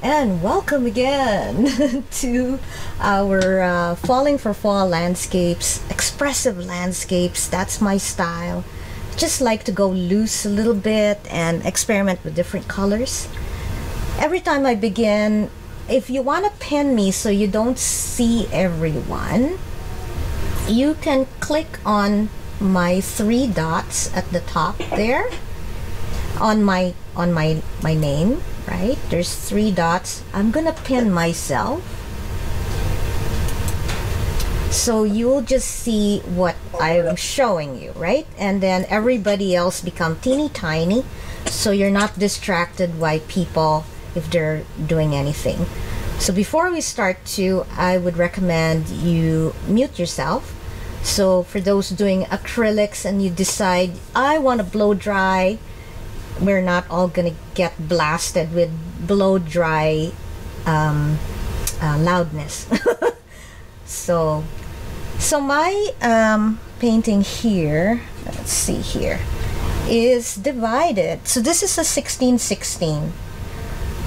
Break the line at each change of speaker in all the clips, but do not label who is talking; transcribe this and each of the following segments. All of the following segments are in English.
and welcome again to our Falling for Fall landscapes, expressive landscapes. That's my style. Just like to go loose a little bit and experiment with different colors. Every time I begin, if you want to pin me so you don't see everyone, you can click on my three dots at the top there on my name, right? There's three dots. I'm gonna pin myself so you'll just see what I'm showing you, right? And then everybody else become teeny tiny so you're not distracted by people if they're doing anything. So before we start too, I would recommend you mute yourself. So for those doing acrylics and you decide I want to blow dry, we're not all gonna get blasted with blow dry loudness. so my painting here, let's see here, is divided. So this is a 16/16.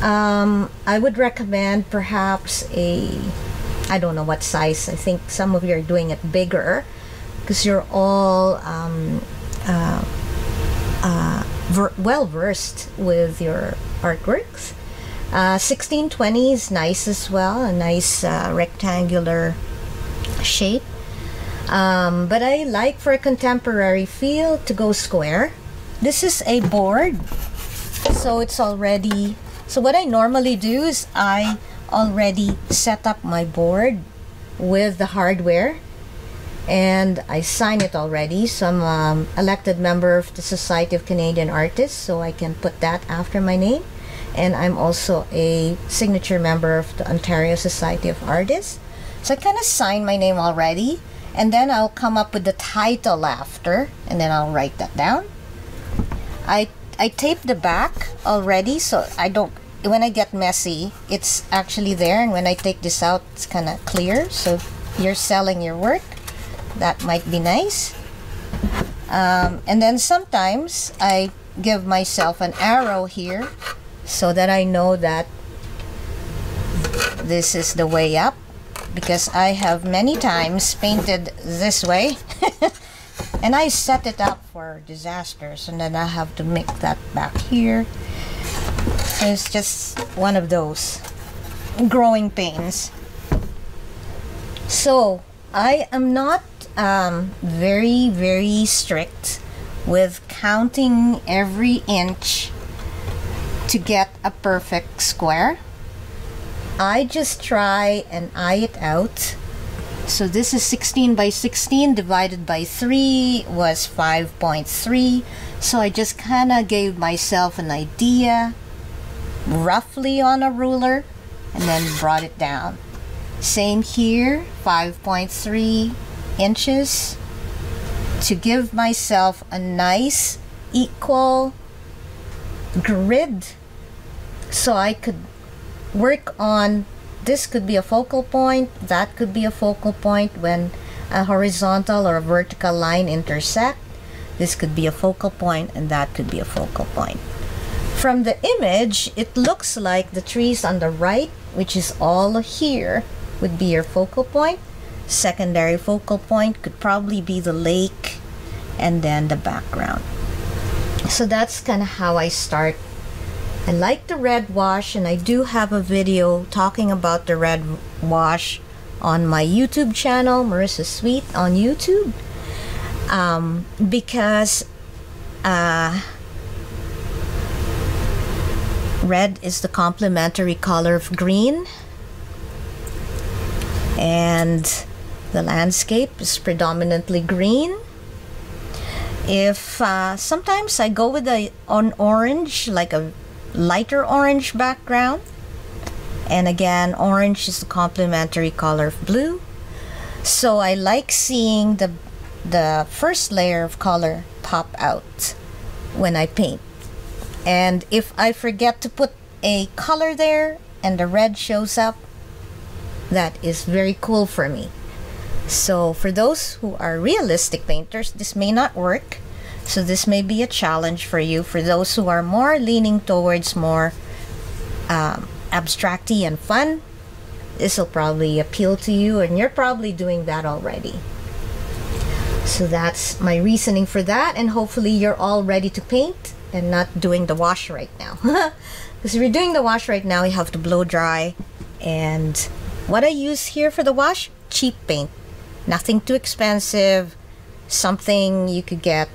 I would recommend perhaps a, I don't know what size. I think some of you are doing it bigger because you're all well versed with your artworks. 16/20 is nice as well, a nice rectangular shape. But I like for a contemporary feel to go square. This is a board, so it's already, so what I normally do is I already set up my board with the hardware and I sign it already. So I'm an elected member of the Society of Canadian Artists, so I can put that after my name. And I'm also a signature member of the Ontario Society of Artists. So I kind of sign my name already, and then I'll come up with the title after, and then I'll write that down. I tape the back already, so I don't, when I get messy, it's actually there, and when I take this out, it's kind of clear. So if you're selling your work, that might be nice. And then sometimes I give myself an arrow here so that I know that this is the way up, because I have many times painted this way and I set it up for disasters, and then I have to make that back here. It's just one of those growing pains. So I am not very strict with counting every inch to get a perfect square. I just try and eye it out. So this is 16/16 divided by 3 was 5.3. So I just kind of gave myself an idea roughly on a ruler and then brought it down. Same here, 5.3 inches to give myself a nice equal grid so I could work on, this could be a focal point, that could be a focal point when a horizontal or a vertical line intersect. This could be a focal point and that could be a focal point. From the image, it looks like the trees on the right, which is all here, would be your focal point. Secondary focal point could probably be the lake and then the background. So that's kind of how I start. I like the red wash, and I do have a video talking about the red wash on my YouTube channel, Marissa Sweet on YouTube, because red is the complementary color of green, and the landscape is predominantly green. If sometimes I go with an orange, like a lighter orange background, and again, orange is the complementary color of blue. So I like seeing the first layer of color pop out when I paint. And if I forget to put a color there and the red shows up, that is very cool for me. So for those who are realistic painters, this may not work. So this may be a challenge for you. For those who are more leaning towards more abstracty and fun, this will probably appeal to you, and you're probably doing that already. So that's my reasoning for that, and hopefully you're all ready to paint and not doing the wash right now. Because if you're doing the wash right now, you have to blow dry. And what I use here for the wash, cheap paint. Nothing too expensive. Something you could get,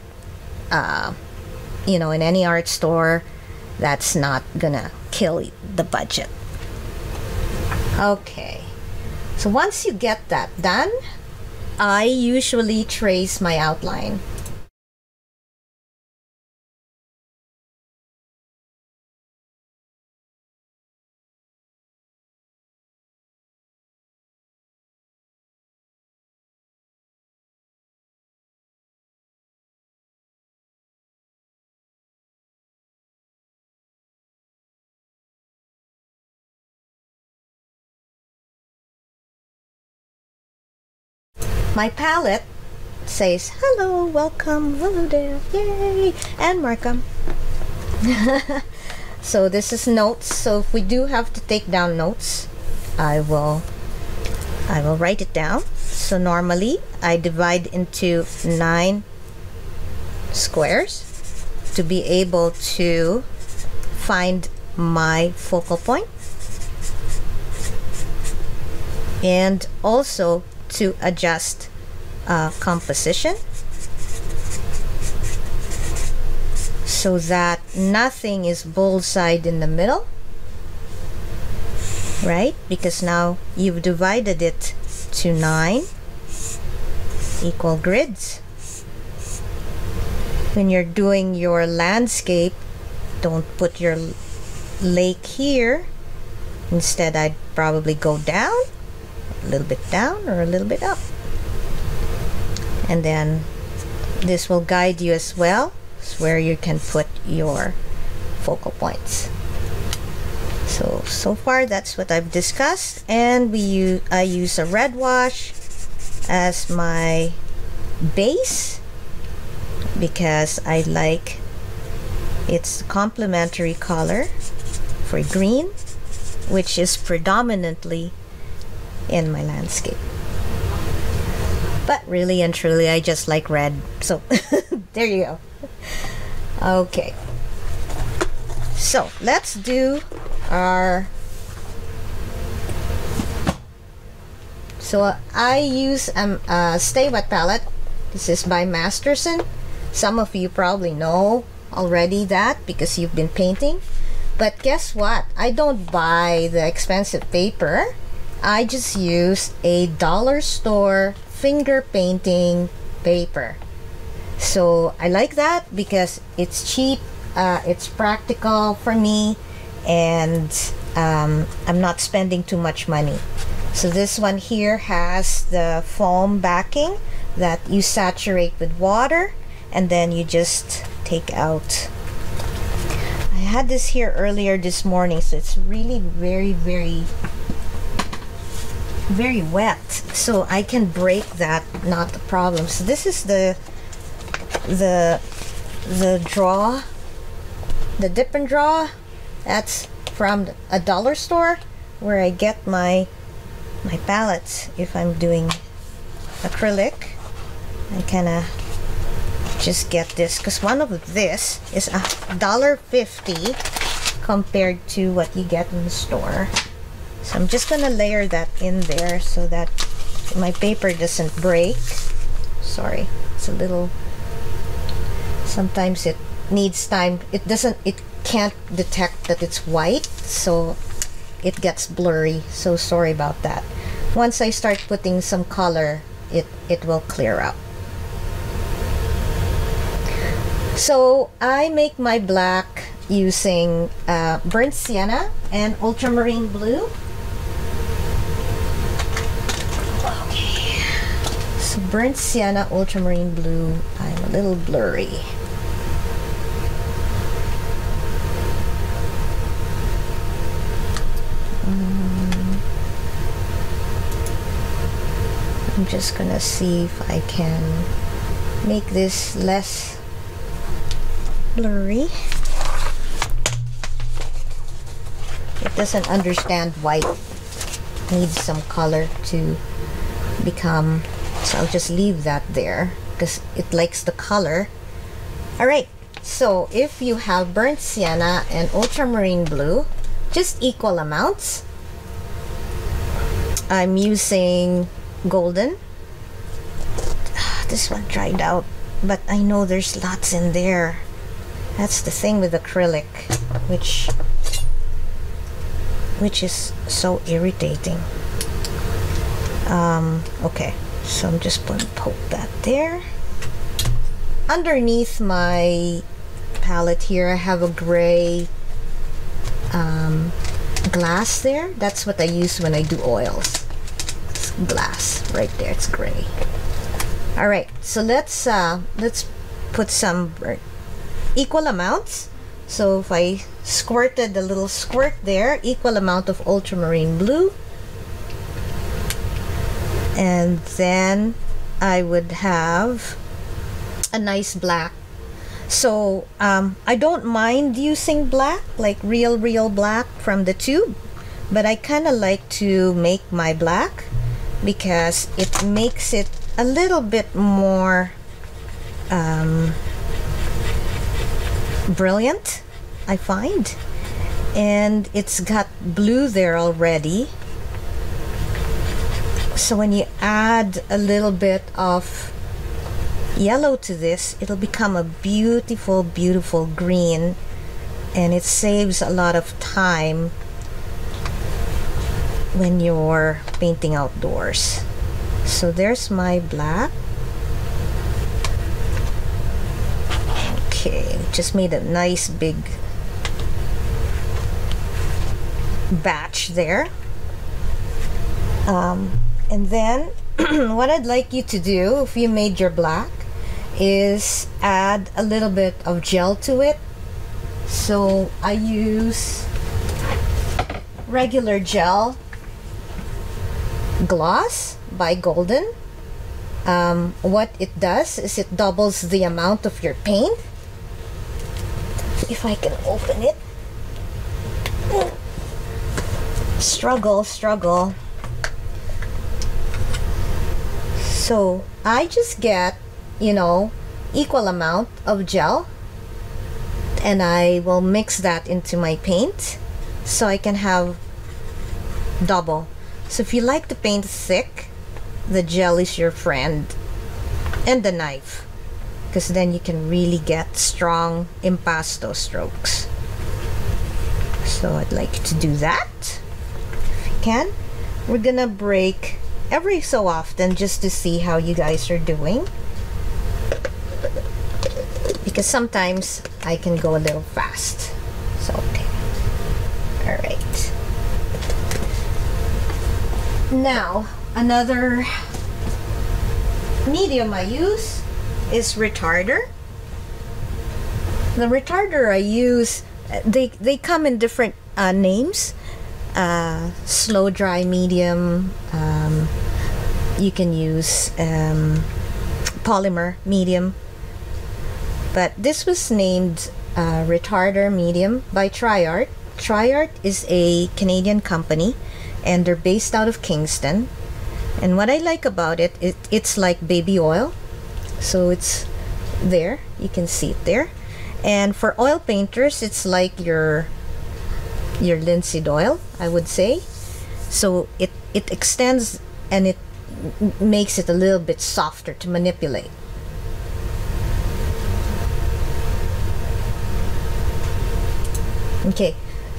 you know, in any art store that's not gonna kill the budget. Okay, so once you get that done, I usually trace my outline. My palette says, hello, welcome, Willowdale, yay, and Markham. So this is notes. So if we do have to take down notes, I will write it down. So normally I divide into 9 squares to be able to find my focal point, and also to adjust composition so that nothing is bullseyed in the middle, right? Because now you've divided it to 9 equal grids. When you're doing your landscape, don't put your lake here. Instead, I'd probably go down, a little bit down, or a little bit up. And then this will guide you as well. It's where you can put your focal points. So far that's what I've discussed, and I use a red wash as my base because I like its complementary color for green, which is predominantly in my landscape. But really and truly, I just like red. So there you go. Okay. So let's do our... So I use a Stay Wet palette. This is by Masterson. Some of you probably know already that because you've been painting. But guess what? I don't buy the expensive paper. I just use a dollar store finger painting paper. So I like that because it's cheap, it's practical for me, and I'm not spending too much money. So this one here has the foam backing that you saturate with water, and then you just take out. I had this here earlier this morning, so it's really very wet, so I can break that, not a problem. So this is the draw, the dip and draw. That's from a dollar store where I get my palettes. If I'm doing acrylic, I kind of just get this because one of this is $1.50 compared to what you get in the store. So I'm just gonna layer that in there so that my paper doesn't break. Sorry, it's a little, sometimes it needs time. It can't detect that it's white, so it gets blurry. So sorry about that. Once I start putting some color, it will clear up. So I make my black using burnt sienna and ultramarine blue. Okay, so burnt sienna, ultramarine blue. I'm a little blurry. I'm just gonna see if I can make this less blurry. It doesn't understand white. Needs some color to become, so I'll just leave that there because it likes the color. All right, so if you have burnt sienna and ultramarine blue, just equal amounts. I'm using golden. This one dried out, but I know there's lots in there. That's the thing with acrylic, which is so irritating. Okay, so I'm just going to poke that there. Underneath my palette here, I have a gray glass there. That's what I use when I do oils. It's glass right there. It's gray. All right, so let's put some equal amounts. So if I squirted a little squirt there, equal amount of ultramarine blue, and then I would have a nice black. So I don't mind using black, like real black from the tube, but I kind of like to make my black because it makes it a little bit more brilliant, I find. And it's got blue there already, so when you add a little bit of yellow to this, it'll become a beautiful green, and it saves a lot of time when you're painting outdoors. So there's my black. Okay, just made a nice big batch there. And then what I'd like you to do, if you made your black, is add a little bit of gel to it. So I use regular gel gloss by Golden. What it does is it doubles the amount of your paint. If I can open it. Struggle. So I just get, equal amount of gel, and I will mix that into my paint so I can have double. So if you like the paint thick, the gel is your friend, and the knife, because then you can really get strong impasto strokes. So I'd like to do that. If you can, we're gonna break every so often just to see how you guys are doing, because sometimes I can go a little fast. So okay, all right. Now another medium I use is retarder. The retarder I use, they come in different names. Slow dry medium, you can use polymer medium, but this was named retarder medium by Triart. Triart is a Canadian company, and they're based out of Kingston. And what I like about it, it's like baby oil, so it's there, you can see it there. And for oil painters, it's like your linseed oil, I would say. So it extends and it makes it a little bit softer to manipulate. Okay,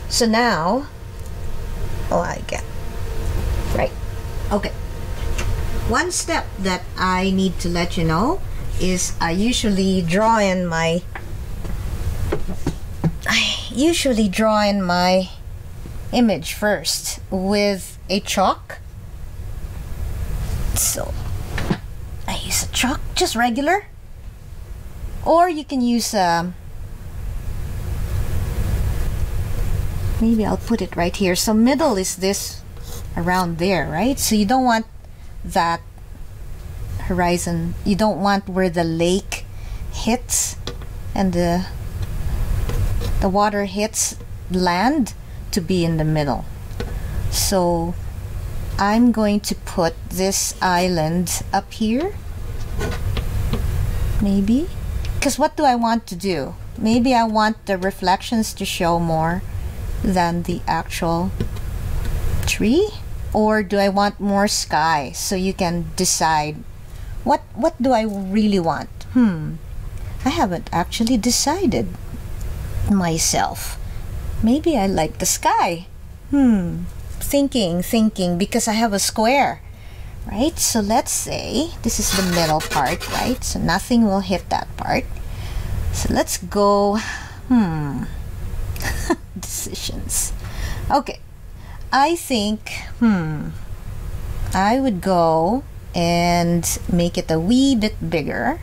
so now, right, okay. One step that I need to let you know is I usually draw in my image first with a chalk. So I use a chalk, just regular, or you can use maybe I'll put it right here. So middle is this around there, right? So you don't want that horizon, you don't want where the lake hits and the water hits land to be in the middle. So I'm going to put this island up here, maybe, because what do I want to do? Maybe I want the reflections to show more than the actual tree, or do I want more sky? So you can decide what do I really want. I haven't actually decided myself. Maybe I like the sky. Thinking, because I have a square, right? So let's say this is the middle part, right? So nothing will hit that part. So let's go, decisions. Okay, I think, I would go and make it a wee bit bigger.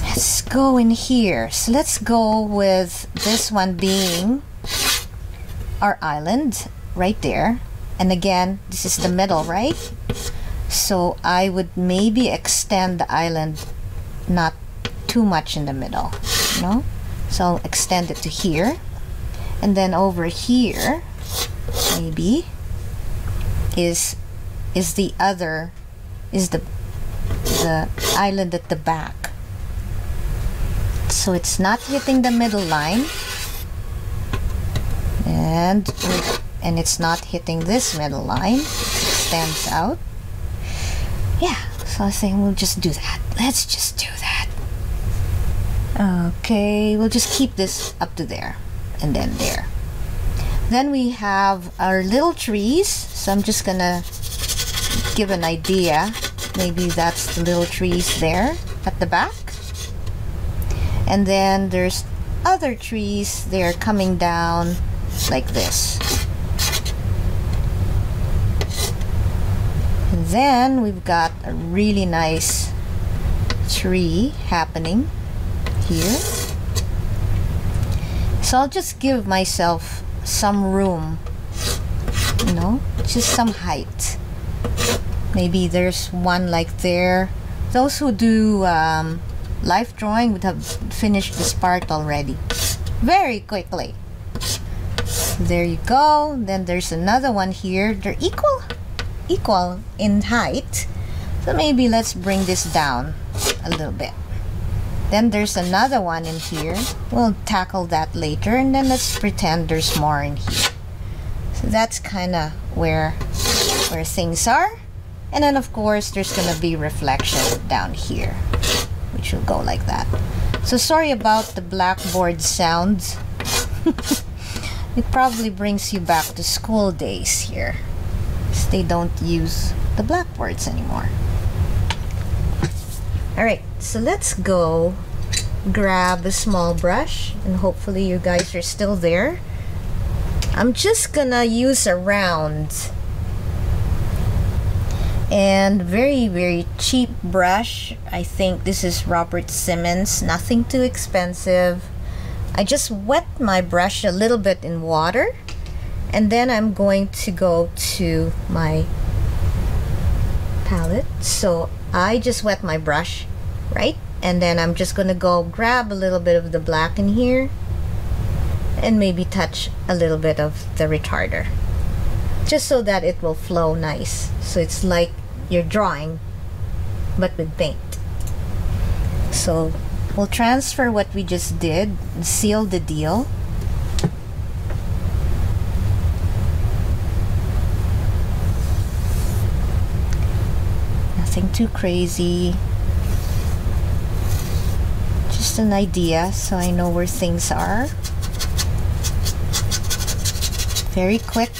Let's go in here. So let's go with this one being our island right there. And again, this is the middle, right? So I would maybe extend the island not too much in the middle, you know? So I'll extend it to here. And then over here, maybe, is the island at the back. So it's not hitting the middle line, and it's not hitting this middle line. It extends out. Yeah, so I think we'll just do that. Let's just do that. Okay, we'll just keep this up to there, and then there. Then we have our little trees. So I'm just gonna give an idea. Maybe that's the little trees there at the back. And then there's other trees. They're coming down like this. And then we've got a really nice tree happening here. So I'll just give myself some room, you know, just some height. Maybe there's one like there. Those who do life drawing would have finished this part already very quickly. There you go. Then there's another one here. They're equal in height. So maybe let's bring this down a little bit. Then there's another one in here. We'll tackle that later. And then let's pretend there's more in here. So that's kind of where things are. And then of course there's gonna be reflection down here, which will go like that. So sorry about the blackboard sounds. It probably brings you back to school days here, because they don't use the blackboards anymore. Alright, so let's go grab a small brush, and hopefully you guys are still there. I'm just gonna use a round and very cheap brush. I think this is Robert Simmons, nothing too expensive. I just wet my brush a little bit in water, and then I'm going to go to my palette. So I just wet my brush, right? And then I'm just gonna go grab a little bit of the black in here and maybe touch a little bit of the retarder, just so that it will flow nice. So it's like you're drawing but with paint. So we'll transfer what we just did and seal the deal. Nothing too crazy, just an idea so I know where things are. Very quick.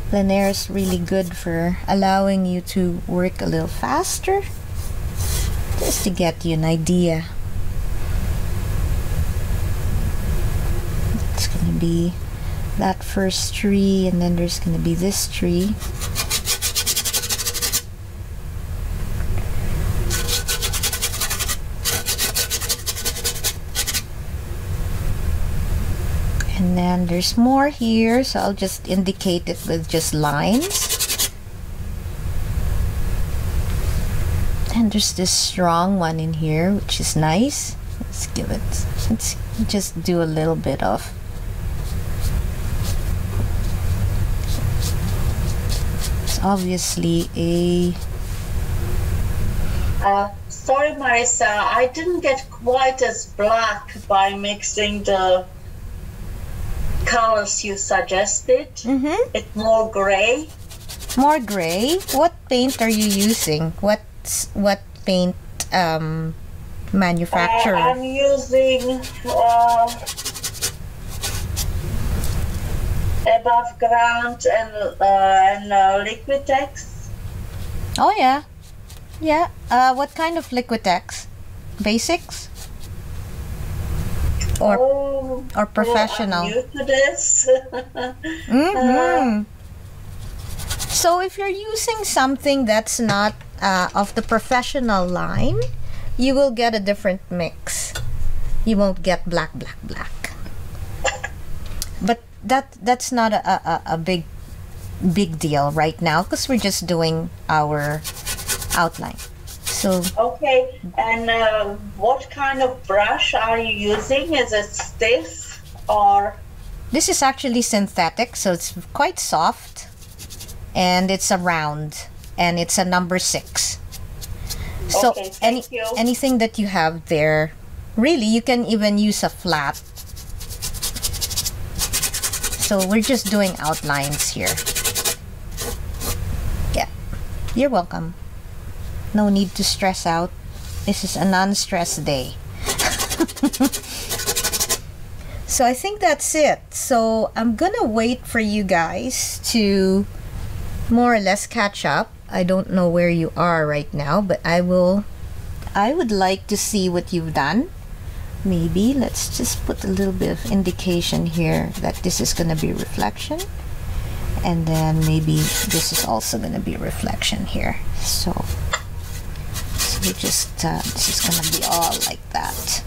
Plein air is really good for allowing you to work a little faster, just to get you an idea. It's going to be that first tree, and then there's going to be this tree. And then there's more here, so I'll just indicate it with just lines. And there's this strong one in here, which is nice. Let's give it, let's just do a little bit of. It's obviously a...
Sorry, Marissa, I didn't get quite as black by mixing the colors you suggested. It's more gray.
More gray? What paint are you using? What paint manufacturer?
I'm using above ground and Liquitex.
Oh yeah, yeah. What kind of Liquitex? Basics? Or professional?
I'm new to this.
So if you're using something that's not of the professional line, you will get a different mix. You won't get black. But that's not a big deal right now because we're just doing our outline. So
okay, and what kind of brush are you using? Is it stiff or?
This is actually synthetic, so it's quite soft, and it's a round, and it's a number 6. So
okay, thank you.
anything that you have there, really, you can even use a flat. So we're just doing outlines here. Yeah, you're welcome. No need to stress out. This is a non-stress day. So I think that's it. So I'm gonna wait for you guys to more or less catch up. I don't know where you are right now, but I would like to see what you've done. Maybe let's just put a little bit of indication here that this is gonna be reflection, and then maybe this is also gonna be reflection here. So we just this is gonna be all like that.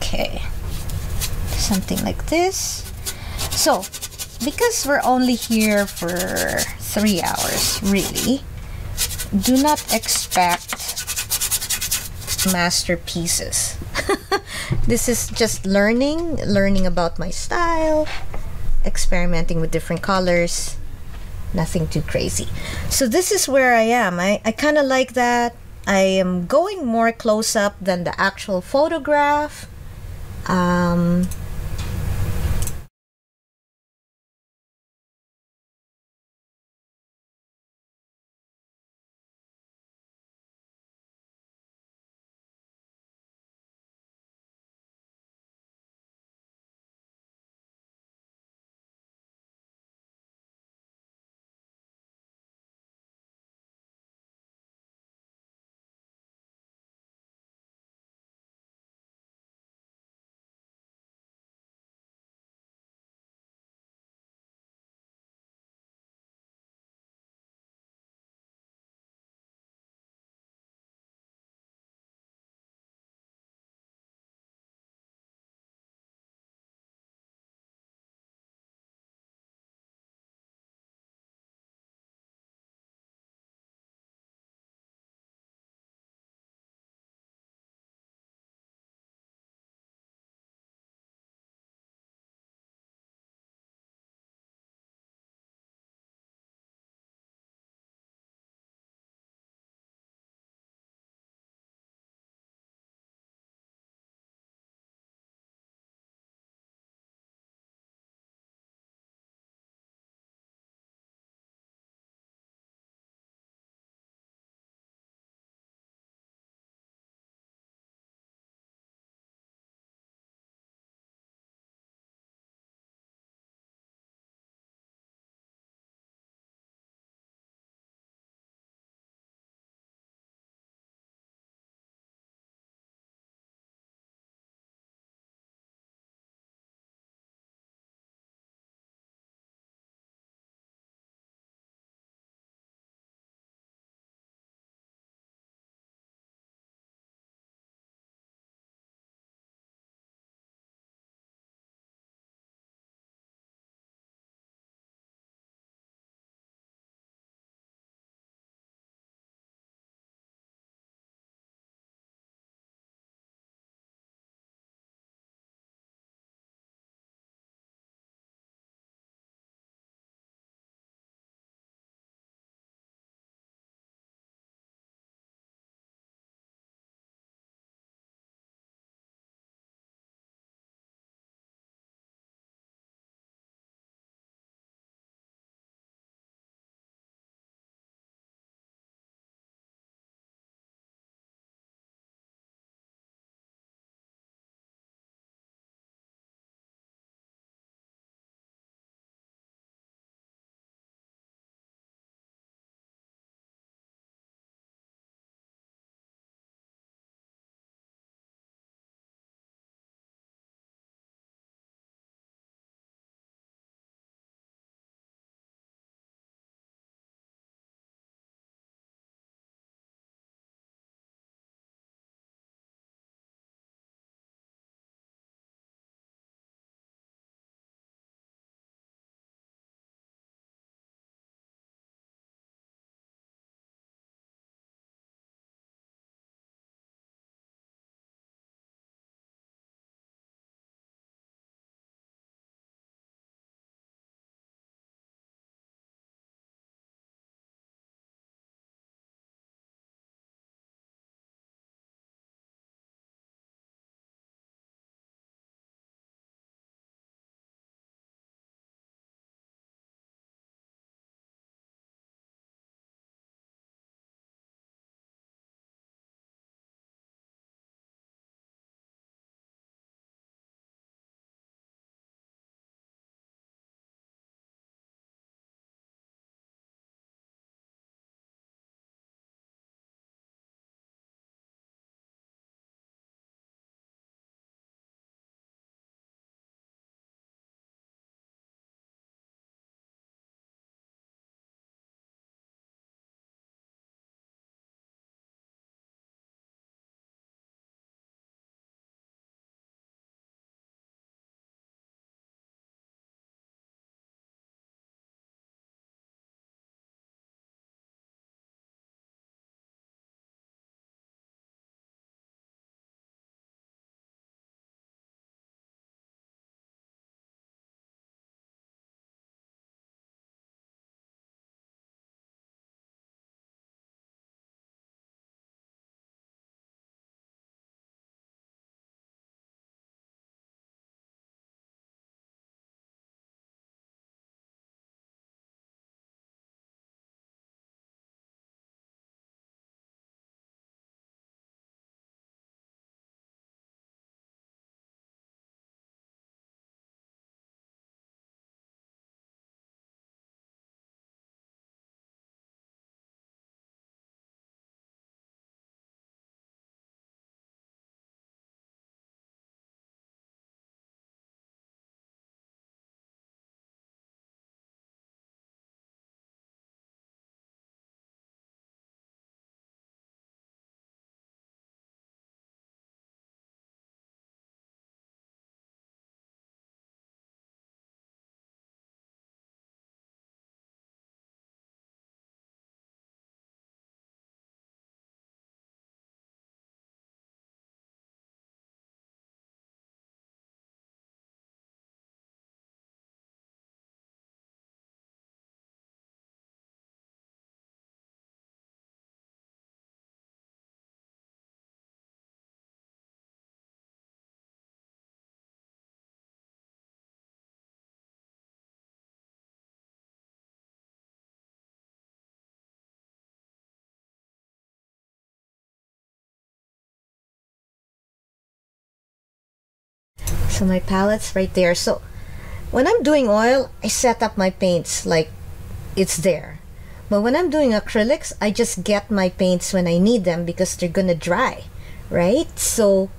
Okay, something like this. So because we're only here for 3 hours, really, do not expect masterpieces. This is just learning about my style, experimenting with different colors. Nothing too crazy. So this is where I am. I kind of like that. I am going more close up than the actual photograph. So my palette's right there. So when I'm doing oil, I set up my paints like it's there. But when I'm doing acrylics, I just get my paints when I need them because they're gonna dry, right? So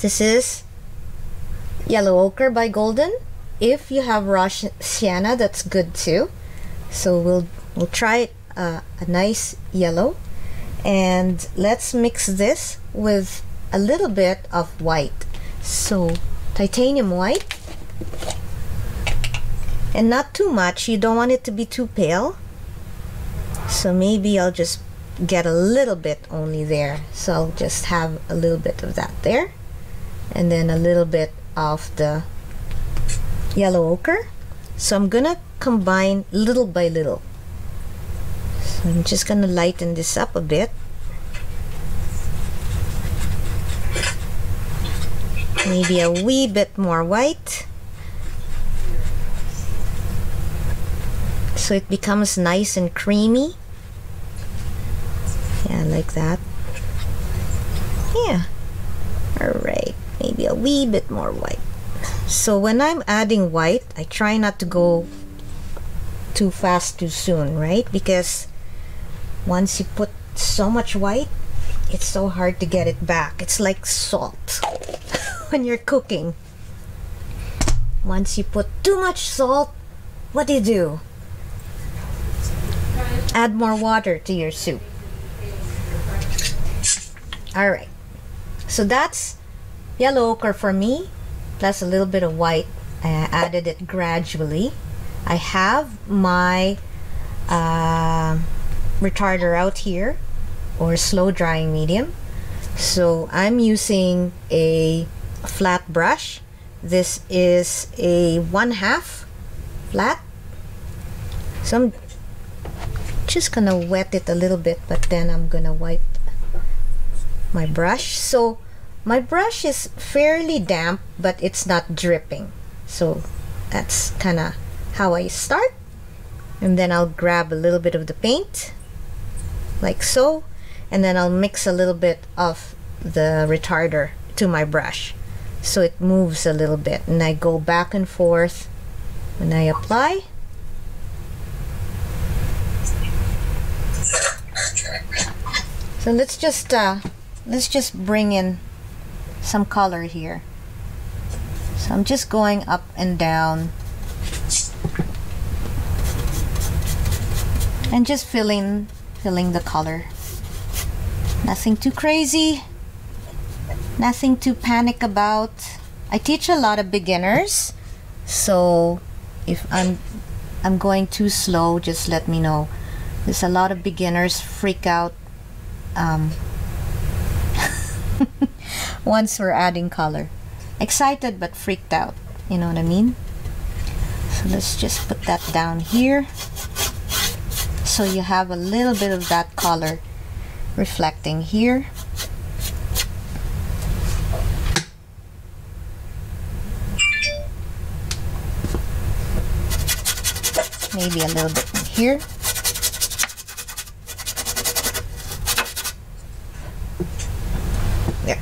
this is Yellow Ochre by Golden. If you have raw sienna, that's good too. So we'll try a nice yellow, and let's mix this with a little bit of white. So titanium white, and not too much. You don't want it to be too pale. So maybe I'll just get a little bit only there. So I'll just have a little bit of that there, and then a little bit of the yellow ochre. So I'm gonna combine little by little. So I'm just gonna lighten this up a bit. Maybe a wee bit more white, so it becomes nice and creamy. Yeah, like that. Yeah. Alright, maybe a wee bit more white. So when I'm adding white, I try not to go too fast too soon, right? Because once you put so much white, it's so hard to get it back. It's like salt when you're cooking. Once you put too much salt, what do? Add more water to your soup. Alright, so that's yellow ochre for me, plus a little bit of white. I added it gradually. I have my retarder out here, or slow drying medium. So I'm using a flat brush. This is a 1/2 flat. So I'm just gonna wet it a little bit, but then I'm gonna wipe my brush. So my brush is fairly damp, but it's not dripping. So that's kind of how I start. And then I'll grab a little bit of the paint, like so, and then I'll mix a little bit of the retarder to my brush so it moves a little bit, and I go back and forth when I apply. So let's just bring in some color here. So I'm just going up and down and just filling the color. Nothing too crazy, nothing to panic about. I teach a lot of beginners, so if I'm going too slow, just let me know. There's a lot of beginners freak out once we're adding color. Excited but freaked out, you know what I mean? So let's just put that down here, so you have a little bit of that color reflecting here. Maybe a little bit in here. There.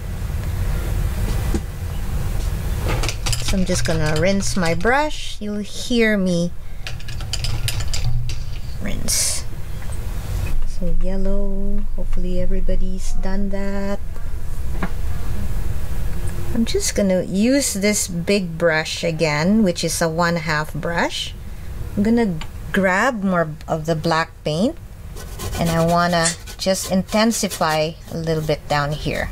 So I'm just gonna rinse my brush. You'll hear me rinse. So yellow, hopefully everybody's done that. I'm just gonna use this big brush again, which is a 1/2 brush. I'm gonna grab more of the black paint, and I wanna just intensify a little bit down here.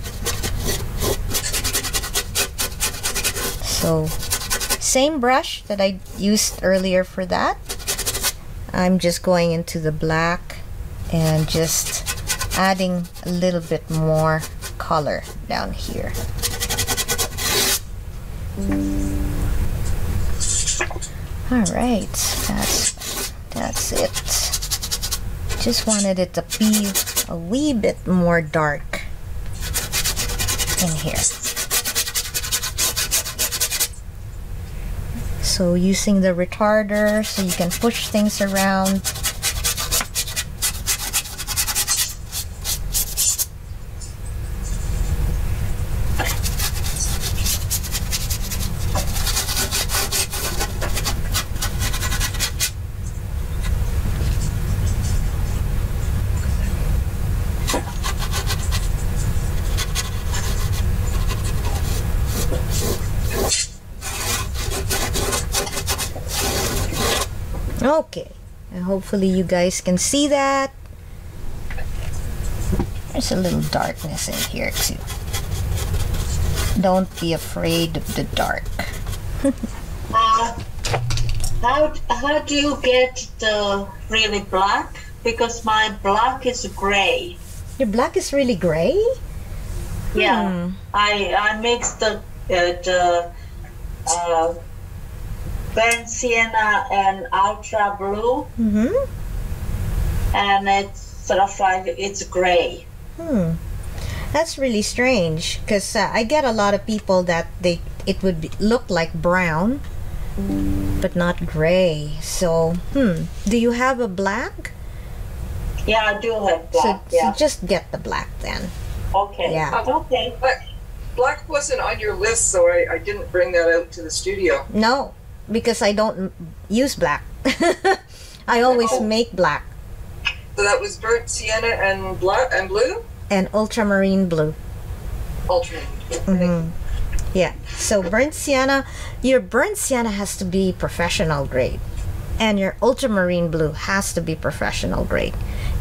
So same brush that I used earlier for that, I'm just going into the black and just adding a little bit more color down here. All right, that's it. Just wanted it to be a wee bit more dark in here. So using the retarder so you can push things around. Hopefully you guys can see that. There's a little darkness in here too. Don't be afraid of the dark.
How do you get the really black? Because my black is gray.
Your black is really gray?
Yeah. I mixed the burnt sienna and ultra blue. And it's sort of like it's gray.
That's really strange, because I get a lot of people that it would look like brown but not gray. So do you have a black?
Yeah, I do have black.
So just get the black then.
Okay.
Yeah.
Okay.
But black wasn't on your list, so I didn't bring that out to the studio.
No, because I don't use black. I always make black.
So that was burnt sienna and black and blue?
And ultramarine blue.
Ultramarine.
Yeah. So burnt sienna, your burnt sienna has to be professional grade. And your ultramarine blue has to be professional grade.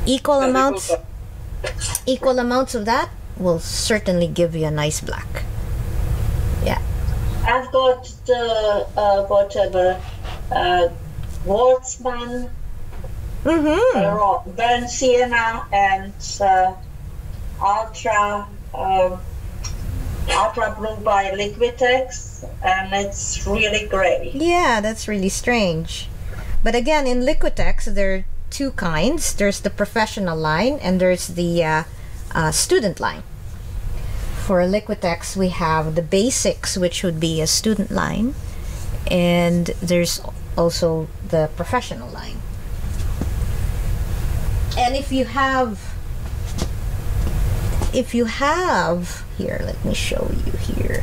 Equal amounts of that will certainly give you a nice black. Yeah.
I've got the whatever Wartsman, burnt sienna, and ultra blue by Liquitex, and it's really gray.
Yeah, that's really strange. But again, in Liquitex, there are two kinds. There's the professional line and there's the student line. For Liquitex, we have the basics, which would be a student line, and there's also the professional line. And if you have here, let me show you here.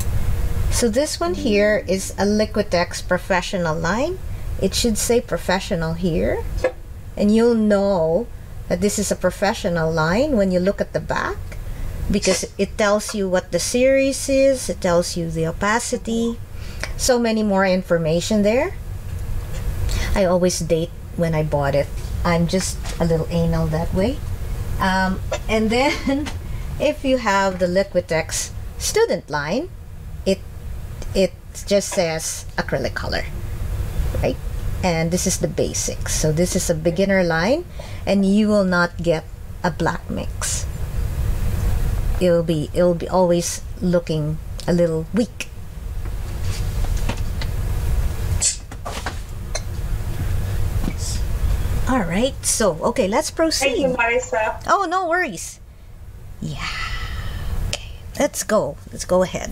So this one here is a Liquitex professional line. It should say professional here, and you'll know that this is a professional line when you look at the back, because it tells you what the series is, it tells you the opacity, so many more information there. I always date when I bought it. I'm just a little anal that way. And then if you have the Liquitex student line, it just says acrylic color, right? And this is the basics. So this is a beginner line, and you will not get a black mix. It'll be always looking a little weak. All right, so okay, let's proceed.
Thank you, Marissa.
Oh, no worries. Yeah. Okay, let's go ahead.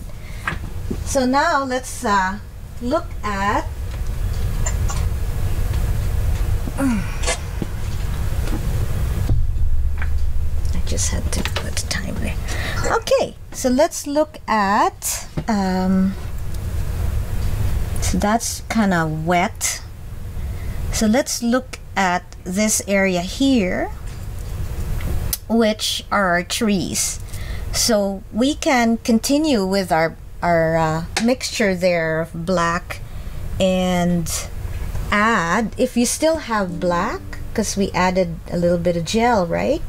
So now let's look at I just had to put the timer. Okay, so let's look at so that's kind of wet. So let's look at this area here, which are our trees. So we can continue with our mixture there of black and add, if you still have black, because we added a little bit of gel, right?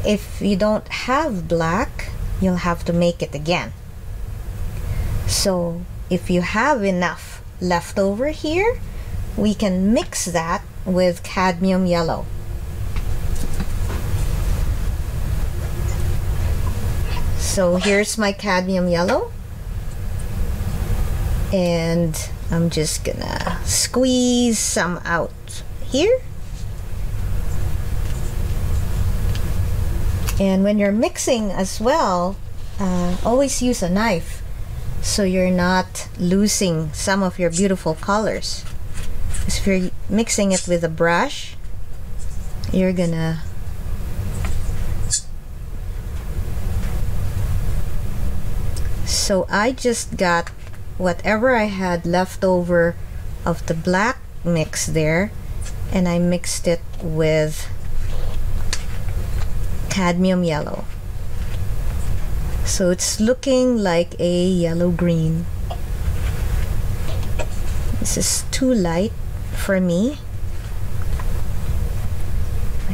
If you don't have black, you'll have to make it again. So if you have enough left over here, we can mix that with cadmium yellow. So here's my cadmium yellow, and I'm just gonna squeeze some out here. And when you're mixing as well, always use a knife so you're not losing some of your beautiful colors. Because if you're mixing it with a brush, you're gonna so I just got whatever I had left over of the black mix there, and I mixed it with cadmium yellow. So it's looking like a yellow-green. This is too light for me.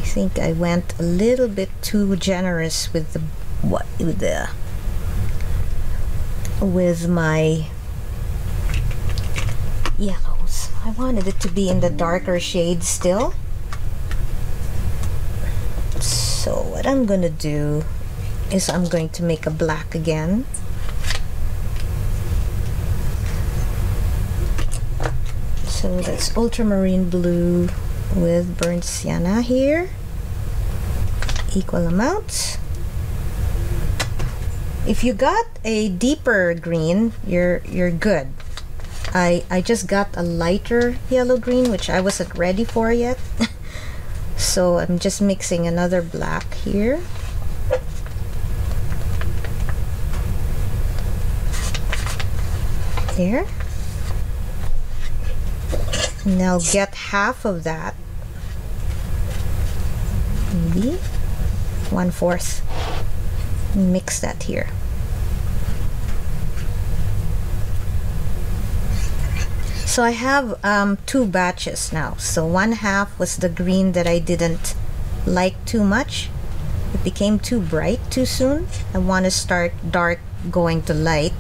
think I went a little bit too generous with my yellows. I wanted it to be in the darker shade still. So what I'm gonna do is I'm going to make a black again. So that's ultramarine blue with burnt sienna here, equal amounts. If you got a deeper green, you're good. I just got a lighter yellow green, which I wasn't ready for yet. So I'm just mixing another black here. There. Now get half of that, maybe 1/4. Mix that here. So I have 2 batches now. So 1/2 was the green that I didn't like too much. It became too bright too soon. I want to start dark going to light.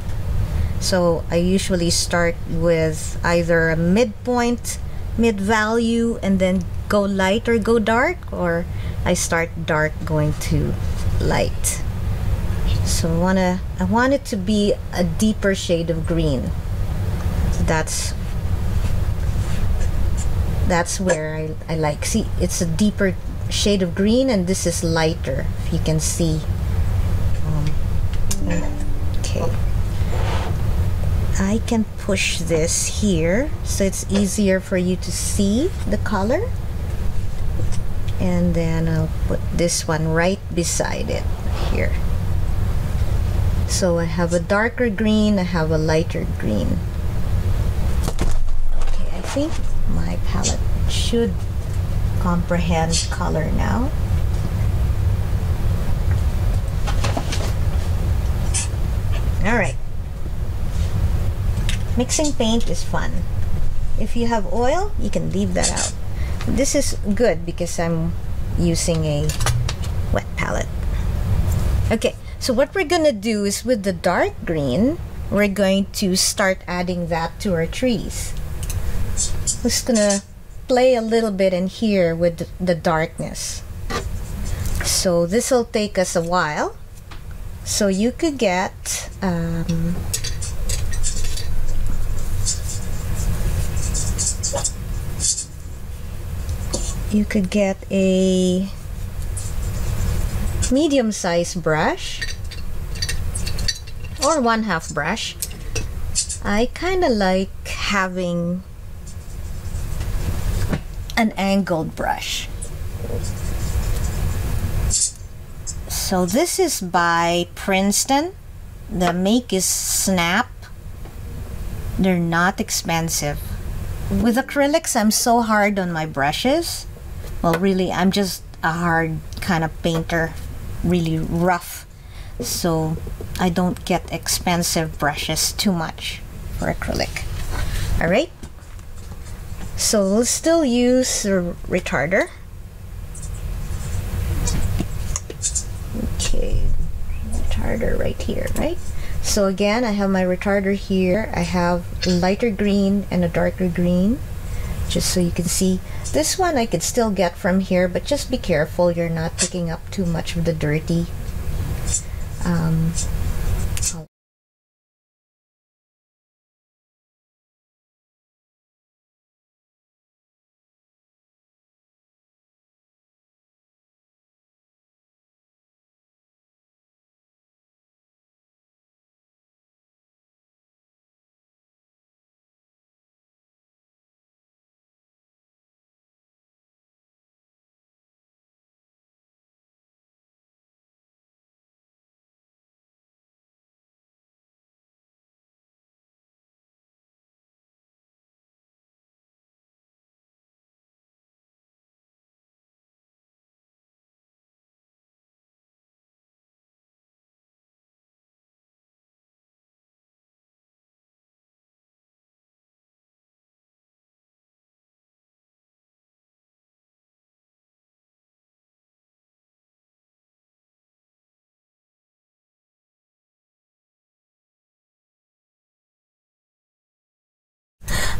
So I usually start with either a midpoint, mid-value, and then go light or go dark, or I start dark going to light. So I want it to be a deeper shade of green. That's where I like. See, it's a deeper shade of green, and this is lighter, if you can see. Okay. I can push this here so it's easier for you to see the color, and then I'll put this one right beside it here. So I have a darker green, I have a lighter green. Okay, I think my palette should comprehend color now. All right. Mixing paint is fun. If you have oil, you can leave that out. This is good because I'm using a wet palette. Okay, so what we're gonna do is with the dark green, we're going to start adding that to our trees. I'm just gonna play a little bit in here with the darkness. So this will take us a while. So you could get a medium-sized brush or 1/2 brush. I kind of like having an angled brush. So this is by Princeton. The make is Snap. They're not expensive. With acrylics, I'm so hard on my brushes. Well, really, I'm just a hard kind of painter, really rough. So I don't get expensive brushes too much for acrylic. All right. So we'll still use a retarder. Okay, retarder right here, right? So again, I have my retarder here. I have a lighter green and a darker green, just so you can see. This one I could still get from here, but just be careful you're not picking up too much of the dirty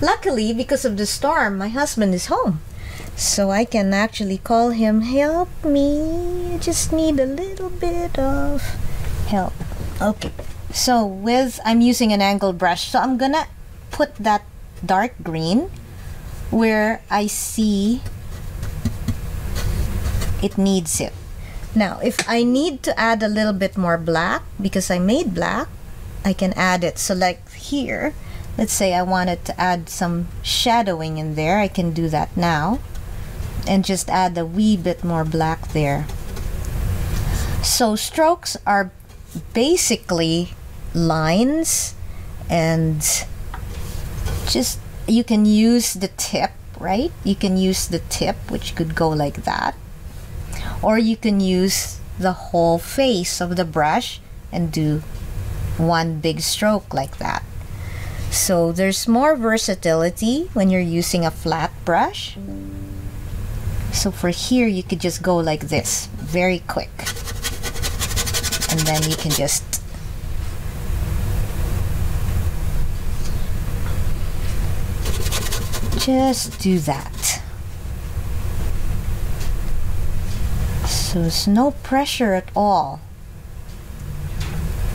Luckily, because of the storm, my husband is home. So I can actually call him, help me. I just need a little bit of help. Okay. So I'm using an angled brush. So I'm gonna put that dark green where I see it needs it. Now, if I need to add a little bit more black, because I made black, I can add it. So like here, let's say I wanted to add some shadowing in there, I can do that now and just add a wee bit more black there. So strokes are basically lines, and just you can use the tip, right? You can use the tip, which could go like that, or you can use the whole face of the brush and do one big stroke like that. So there's more versatility when you're using a flat brush. So for here, you could just go like this, very quick, and then you can just do that. So it's no pressure at all.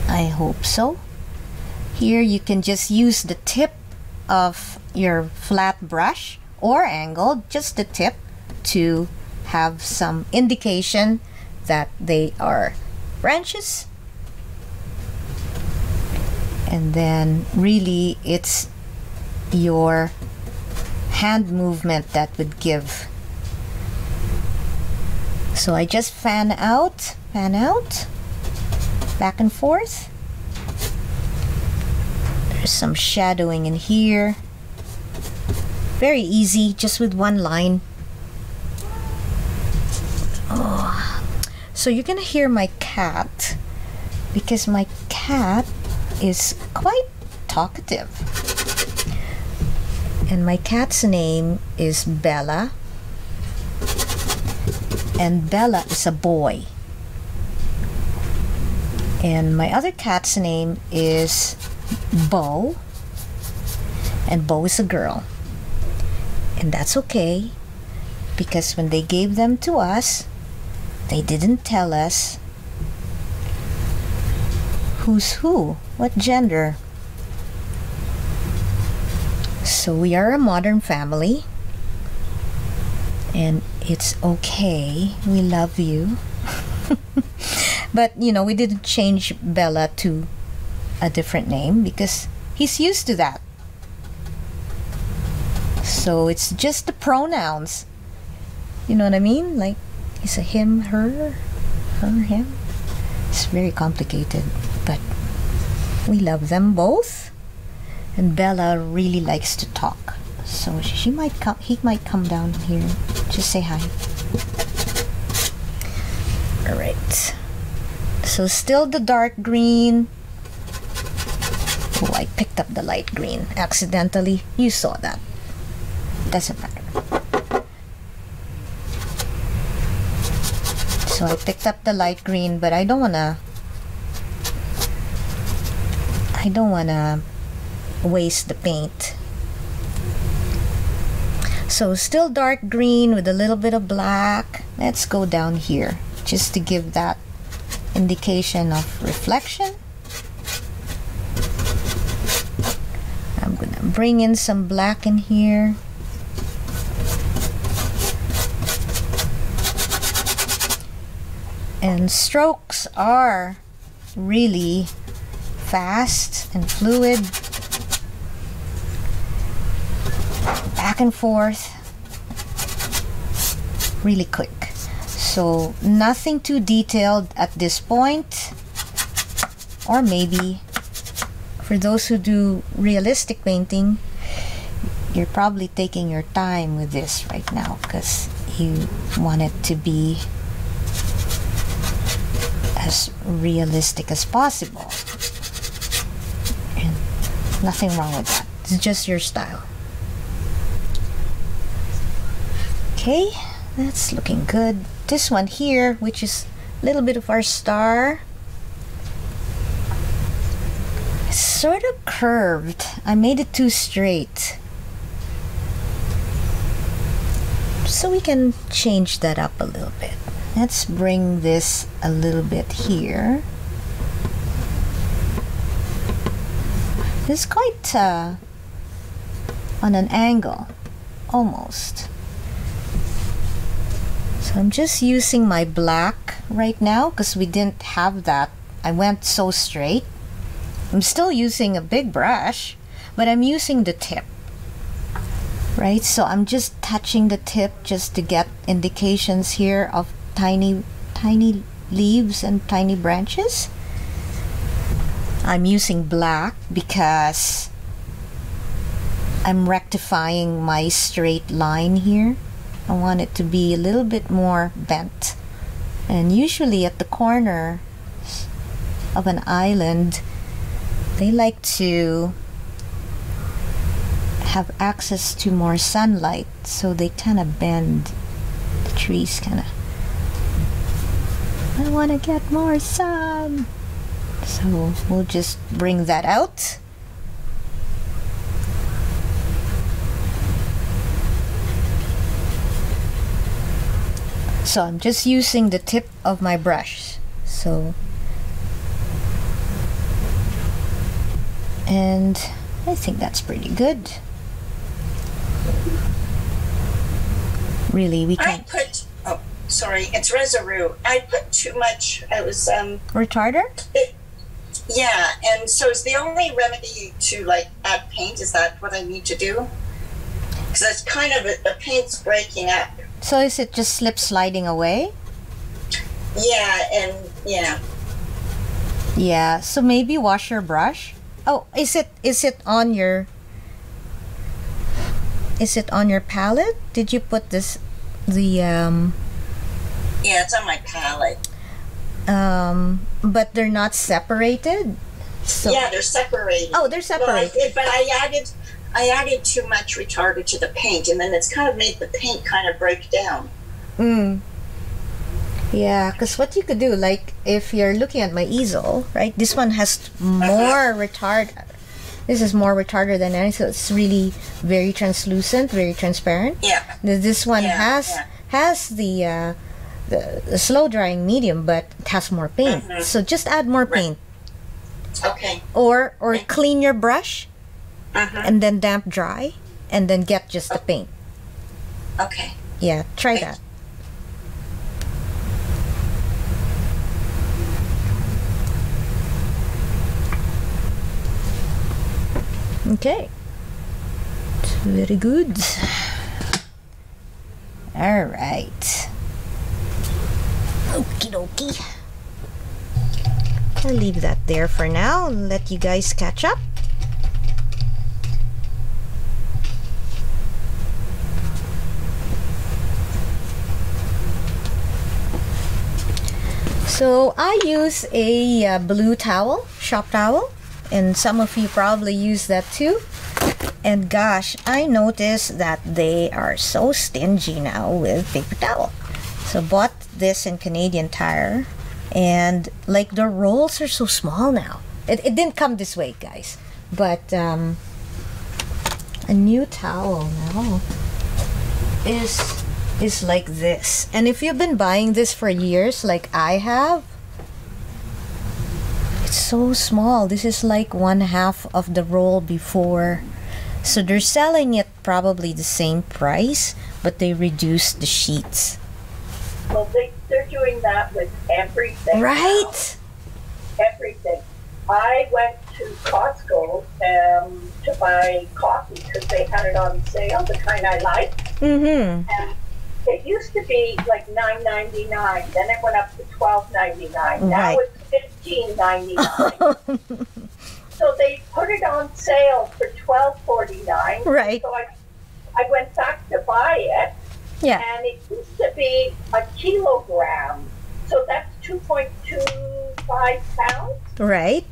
I hope so. Here you can just use the tip of your flat brush or angled, just the tip, to have some indication that they are branches. And then really it's your hand movement that would give. So I just fan out, back and forth. There's some shadowing in here. Very easy, just with one line. Oh. So you're gonna hear my cat, because my cat is quite talkative. And my cat's name is Bella. And Bella is a boy. And my other cat's name is Bo. And Bo is a girl. And that's okay, because when they gave them to us, they didn't tell us who's who, what gender. So we are a modern family, and it's okay. We love you. But, you know, we didn't change Bella to a different name because he's used to that. So it's just the pronouns. You know what I mean? Like, it's a him, her, him. It's very complicated, but we love them both. And Bella really likes to talk. So he might come down here. Just say hi. All right. So still the dark green. Oh, I picked up the light green accidentally. You saw that. Doesn't matter. So I picked up the light green, but I don't wanna waste the paint. So still dark green with a little bit of black. Let's go down here just to give that indication of reflection. I'm gonna bring in some black in here. And strokes are really fast and fluid. Back and forth, really quick. So nothing too detailed at this point, or maybe for those who do realistic painting, you're probably taking your time with this right now because you want it to be as realistic as possible, and nothing wrong with that. It's just your style. Okay, that's looking good. This one here, which is a little bit of our star, it's sort of curved. I made it too straight. So we can change that up a little bit. Let's bring this a little bit here. This is quite on an angle, almost. So I'm just using my black right now because we didn't have that. I went so straight. I'm still using a big brush, but I'm using the tip. Right, so I'm just touching the tip just to get indications here of tiny leaves and tiny branches. I'm using black because I'm rectifying my straight line here. I want it to be a little bit more bent. And usually at the corner of an island, they like to have access to more sunlight, so they kind of bend the trees kind of. I want to get more sun, so we'll just bring that out. So I'm just using the tip of my brush, so, and I think that's pretty good. Really, we can.
I put, oh, sorry, it's Resolute. I put too much. I was
retarder.
Yeah, and so is the only remedy to like add paint? Is that what I need to do? Because that's kind of the paint's breaking up.
So is it just slip sliding away?
Yeah, and yeah.
Yeah. So maybe wash your brush. Oh, is it on your? Is it on your palette? Did you put this, the
Yeah, it's on my palette.
But they're not separated. So
Yeah, they're separated.
oh, they're separated.
But I added too much retarder to the paint, and then it's kind of made the paint kind of break down.
Yeah, because what you could do, like if you're looking at my easel, right? This one has more retard. This is more retarder than any, so it's really very translucent, very transparent.
Yeah.
This one
Yeah,
has the slow drying medium, but it has more paint. So just add more paint,
Okay.
or clean your brush, and then damp dry, and then get just the paint.
Okay.
Yeah, try that. Okay, very good. All right. Okie dokie. I'll leave that there for now and let you guys catch up. So I use a blue towel, shop towel, and some of you probably use that too. And gosh, I noticed that they are so stingy now with paper towel. So bought this in Canadian Tire, and like the rolls are so small now. It didn't come this way, guys, but a new towel now is like this. And if you've been buying this for years like I have, it's so small. This is like 1/2 of the roll before. So they're selling it probably the same price, but they reduced the sheets.
Well, they're doing that with everything.
Right?
Now. Everything. I went to Costco to buy coffee because they had it on sale, the kind I like. And it used to be like $9.99. Then it went up to $12.99. Now it's $15.99. So they put it on sale for $12.49.
Right.
So I went back to buy it.
Yeah.
And it used to be a kilogram. So that's 2.25 pounds.
Right.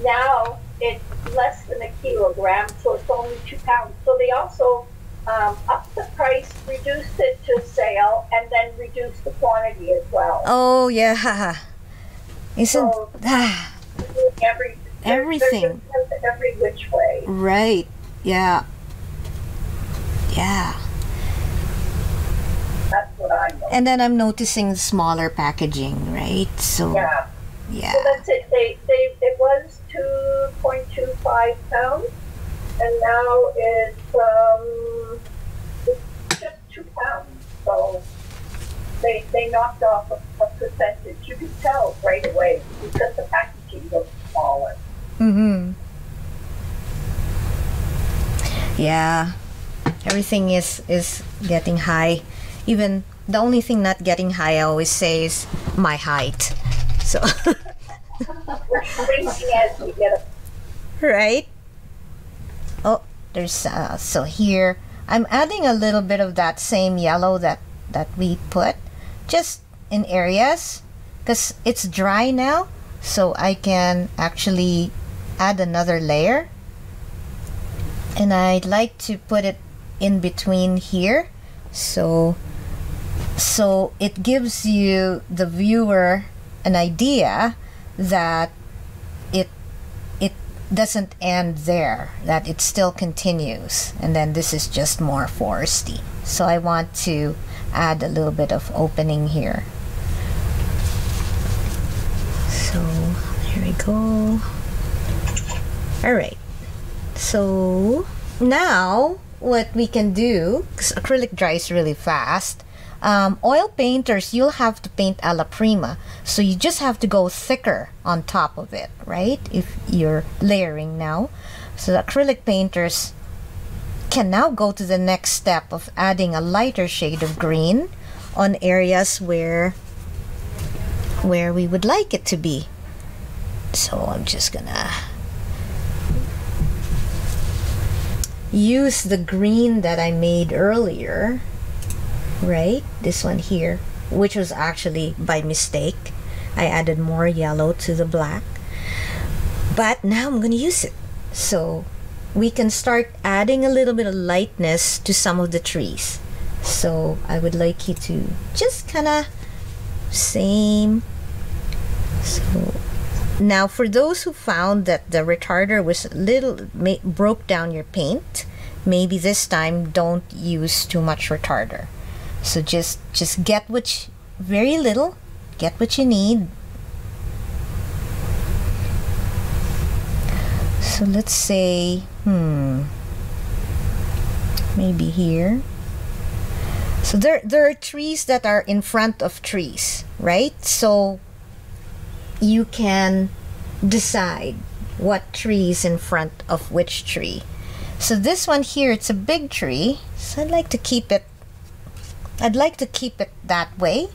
Now it's less than a kilogram, so it's only 2 pounds. So they also upped the price, reduced it to sale, and then reduced the quantity as well.
Oh, yeah. Isn't
So,
everything.
They're every which way.
Right. Yeah. Yeah.
what I know.
And then I'm noticing smaller packaging, right? So
Yeah.
yeah.
So that's it. It was 2.25 pounds, and now it's just 2 pounds. So they knocked off a percentage. You can tell right away because the packaging looks smaller.
Mm-hmm. Yeah. Everything is getting high. Even the only thing not getting high, I always say, is my height. So
We're shrinking as we get a
right. Oh, there's so here I'm adding a little bit of that same yellow that we put just in areas because it's dry now, so I can actually add another layer, and I'd like to put it in between here, so it gives you, the viewer, an idea that it doesn't end there, that it still continues, and then this is just more foresty. So I want to add a little bit of opening here. So there we go. All right, so now what we can do, because acrylic dries really fast, oil painters, you'll have to paint a la prima, so you just have to go thicker on top of it, right, if you're layering now. So the acrylic painters can now go to the next step of adding a lighter shade of green on areas where we would like it to be. So I'm just gonna use the green that I made earlier, right, this one here, which was actually by mistake. I added more yellow to the black, but now I'm gonna use it. So we can start adding a little bit of lightness to some of the trees. So I would like you to just kind of same. So now for those who found that the retarder was a little broke down your paint, maybe this time don't use too much retarder. So just get very little, get what you need. So let's say, maybe here. So there are trees that are in front of trees, right? So you can decide what tree is in front of which tree. So this one here, it's a big tree, so I'd like to keep it that way.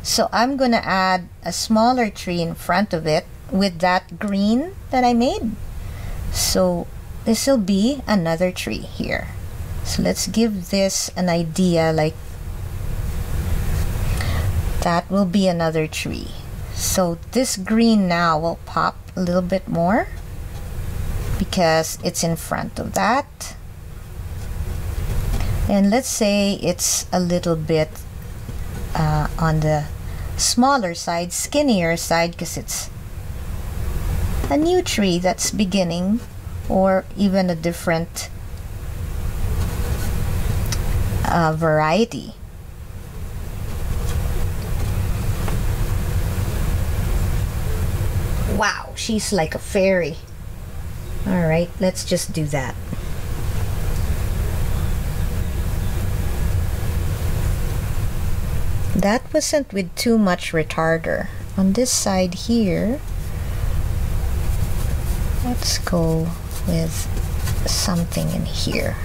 So I'm gonna add a smaller tree in front of it with that green that I made. So this will be another tree here. So let's give this an idea, like that will be another tree. So this green now will pop a little bit more because it's in front of that. And let's say it's a little bit on the smaller side, skinnier side, because it's a new tree that's beginning, or even a different variety. Wow, she's like a fairy. All right, let's just do that. That wasn't with too much retarder. On this side here, let's go with something in here.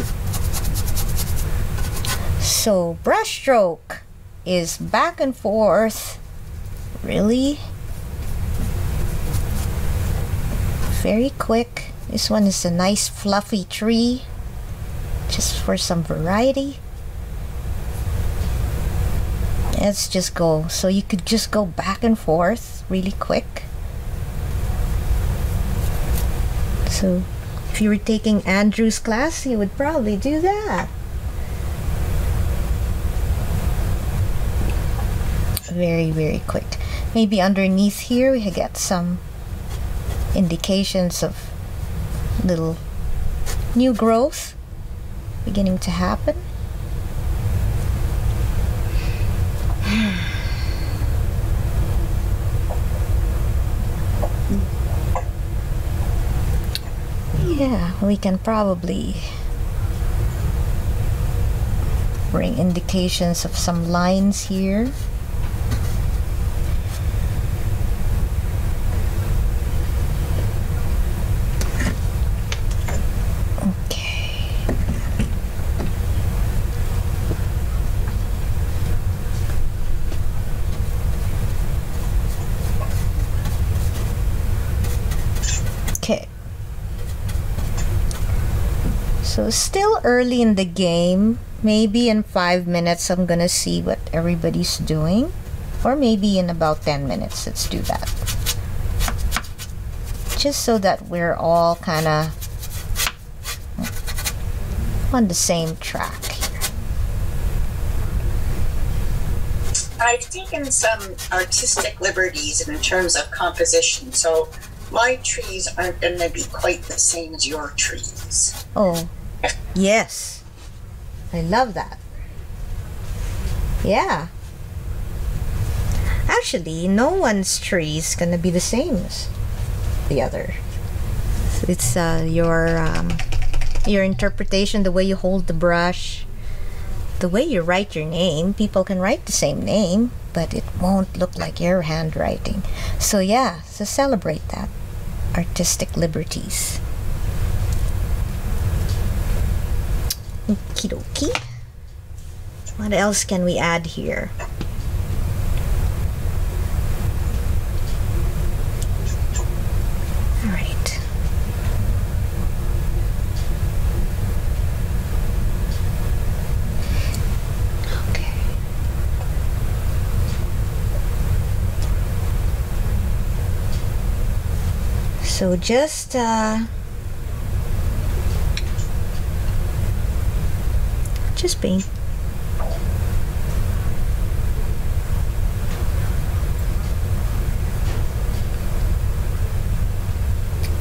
So brush stroke is back and forth, really very quick. This one is a nice fluffy tree, just for some variety. Let's just go. So you could just go back and forth really quick. So if you were taking Andrew's class, you would probably do that. Very, very quick. Maybe underneath here we get some indications of little new growth beginning to happen. we can probably bring indications of some lines here. Okay. So still early in the game. Maybe in 5 minutes I'm gonna see what everybody's doing. Or maybe in about 10 minutes. Let's do that. Just so that we're all kind of on the same track here.
I've taken some artistic liberties in terms of composition, so my trees aren't going to be quite the same as your trees.
Oh, yes. I love that. Yeah. Actually, no one's tree is going to be the same as the other. It's your interpretation, the way you hold the brush, the way you write your name. People can write the same name, but it won't look like your handwriting. So yeah, so celebrate that. Artistic liberties. Okie dokie. What else can we add here? All right. Okay. So just paint.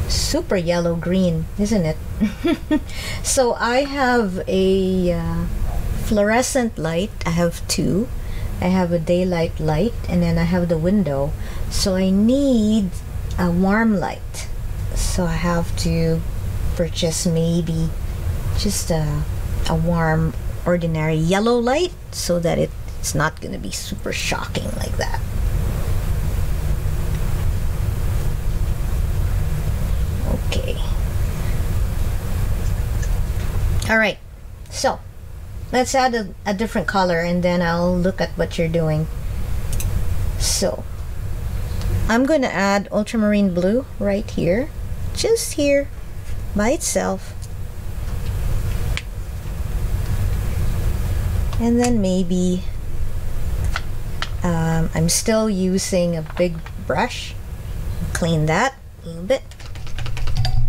Super yellow green, isn't it? So I have a fluorescent light. I have two. I have a daylight light, and then I have the window. So I need a warm light. So I have to purchase maybe just a warm ordinary yellow light so that it's not going to be super shocking like that. Okay. All right. So let's add a different color, and then I'll look at what you're doing. So I'm going to add ultramarine blue right here, just here by itself. And then maybe I'm still using a big brush. Clean that a little bit.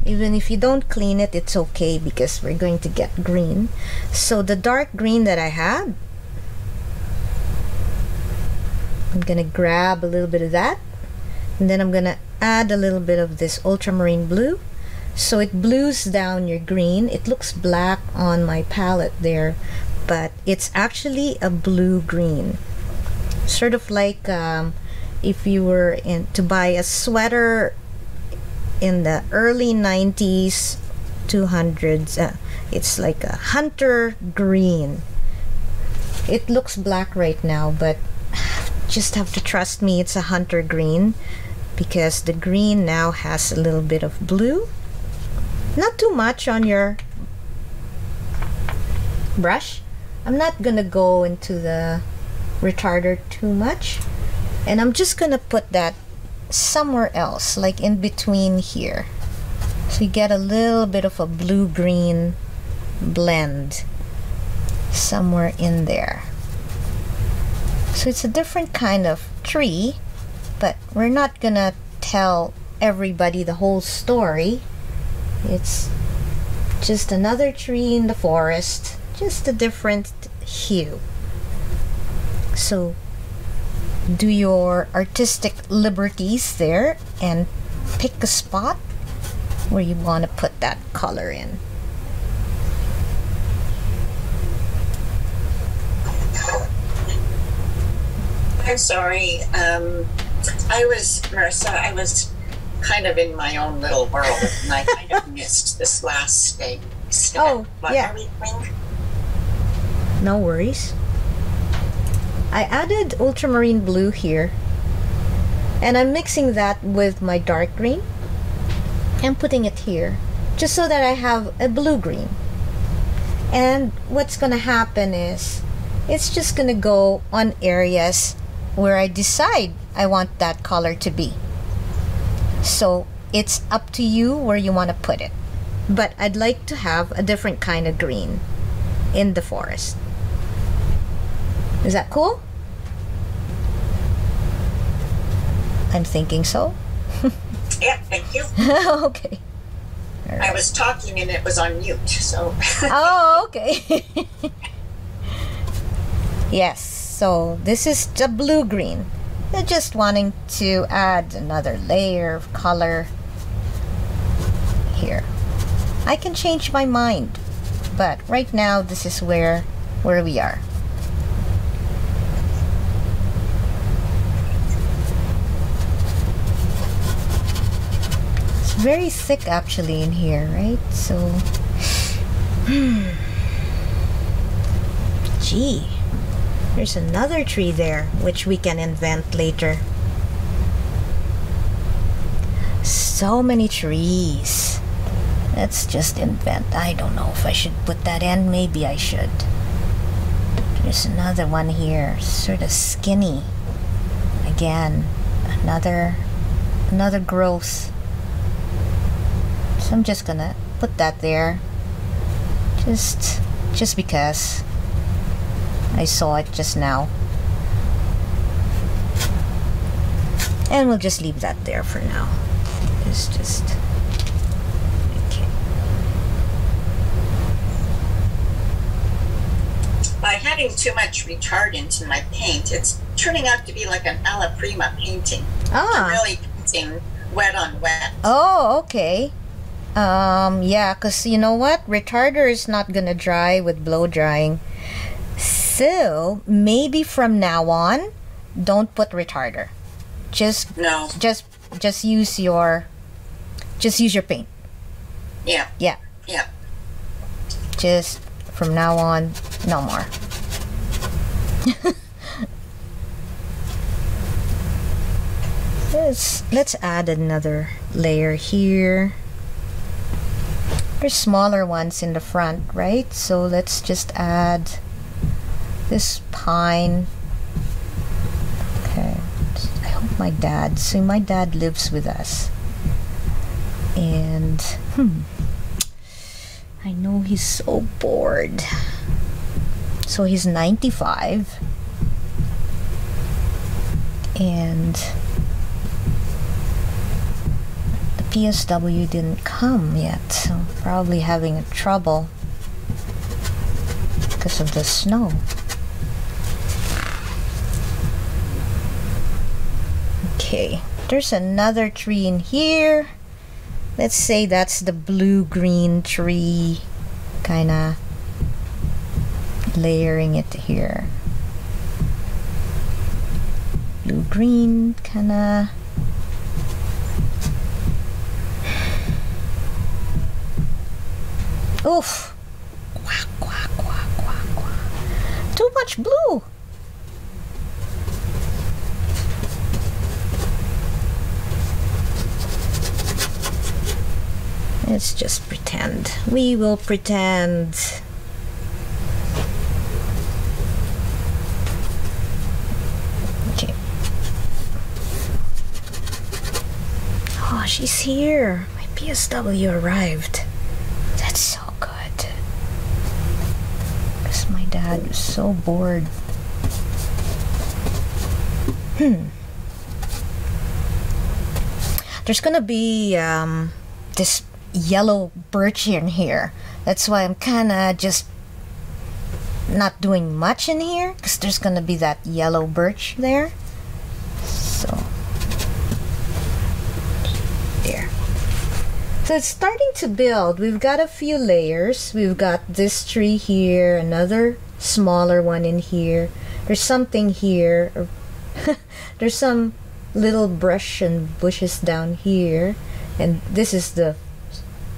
Even if you don't clean it, it's okay because we're going to get green. So the dark green that I had, I'm gonna grab a little bit of that, and then I'm gonna add a little bit of this ultramarine blue. So it blues down your green. It looks black on my palette there, but it's actually a blue-green. Sort of like if you were to buy a sweater in the early 90s, 200s, it's like a hunter green. It looks black right now, but just have to trust me, it's a hunter green, because the green now has a little bit of blue. Not too much on your brush. I'm not gonna go into the retarder too much, and I'm just gonna put that somewhere else, like in between here, so you get a little bit of a blue-green blend somewhere in there. So it's a different kind of tree, but we're not gonna tell everybody the whole story. It's just another tree in the forest, just a different hue. So do your artistic liberties there and pick a spot where you want to put that color in.
I'm sorry. Marissa, I was kind of in my own little world, and I kind of missed this last stage.
Oh,
What
yeah.
are we doing?
No worries. I added ultramarine blue here, and I'm mixing that with my dark green and putting it here just so that I have a blue green. And what's gonna happen is it's just gonna go on areas where I decide I want that color to be. So it's up to you where you want to put it, but I'd like to have a different kind of green in the forest. Is that cool? I'm thinking so.
Yeah, thank you.
Okay. All
I
right.
was talking and it was on mute, so.
Oh, okay. Yes, so this is the blue-green. I'm just wanting to add another layer of color here. I can change my mind, but right now this is where we are. It's very thick actually in here, right? So, gee, there's another tree there which we can invent later. So many trees. Let's just invent. I don't know if I should put that in. Maybe I should. There's another one here, sort of skinny. Again, another growth. So I'm just gonna put that there, just because I saw it just now. And we'll just leave that there for now. It's just okay.
By having too much retardant in my paint, it's turning out to be like an alla prima painting.
Ah.
I'm really painting wet on wet.
Oh, okay. Yeah, because you know what? Retarder is not gonna dry with blow drying. So, maybe from now on, don't put retarder. Just use your paint.
Yeah.
Yeah.
Yeah.
Just from now on, no more. Let's add another layer here. There's smaller ones in the front, right? So let's just add this pine. Okay. I hope my dad lives with us. And I know he's so bored. So he's 95. And the PSW didn't come yet, so probably having trouble because of the snow. Okay, there's another tree in here. Let's say that's the blue-green tree, kind of layering it here. Blue-green, kind of. Oof! Quack, quack, quack, quack, quack. Too much blue! Let's just pretend. We will pretend. Okay. Oh, she's here. My PSW arrived. That's so good. Because my dad was so bored. There's gonna be this yellow birch in here. That's why I'm kind of just not doing much in here, because there's gonna be that yellow birch there. So there. So it's starting to build. We've got a few layers. We've got this tree here, another smaller one in here. There's something here. There's some little brush and bushes down here, and this is the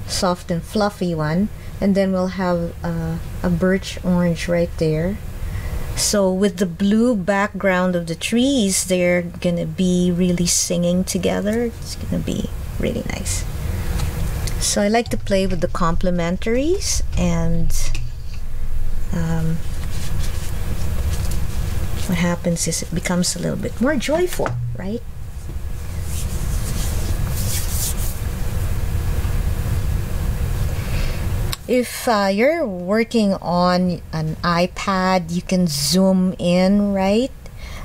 soft and fluffy one, and then we'll have a birch orange right there. So with the blue background of the trees, they're gonna be really singing together. It's gonna be really nice. So I like to play with the complementaries, and what happens is it becomes a little bit more joyful, right? If you're working on an iPad, you can zoom in, right?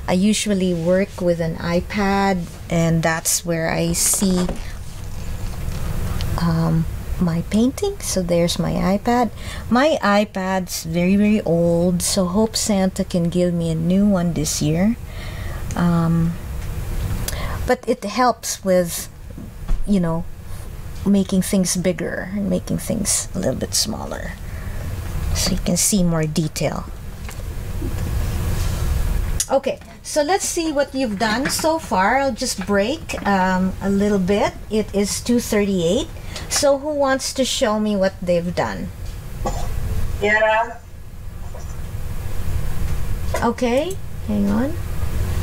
I usually work with an iPad, and that's where I see my painting. So there's my iPad. My iPad's very, very old, so hope Santa can give me a new one this year. But it helps with, you know, making things bigger and making things a little bit smaller, so you can see more detail. Okay, so let's see what you've done so far. I'll just break a little bit. It is 2:38. So who wants to show me what they've done?
Yeah.
Okay, hang on.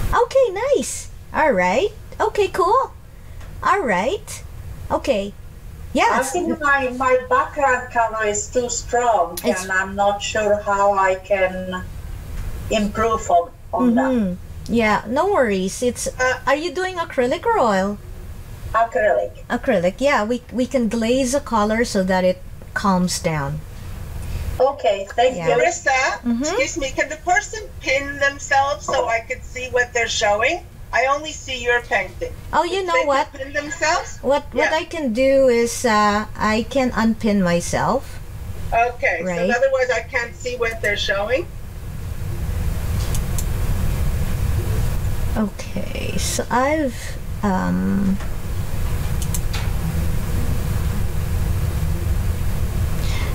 Okay, nice. All right. Okay, cool. All right. Okay. Yeah.
I think my background color is too strong, and I'm not sure how I can improve on that.
Yeah, no worries. It's are you doing acrylic or oil?
Acrylic.
Acrylic. Yeah, we can glaze a color so that it calms down.
Okay, thank you.
Marissa, excuse me, can the person pin themselves so I could see what they're showing? I only see your painting.
Oh, you know what?
Pin themselves?
What I can do is I can unpin myself.
Okay,
right.
So in other words, I can't see what they're showing?
Okay, so I've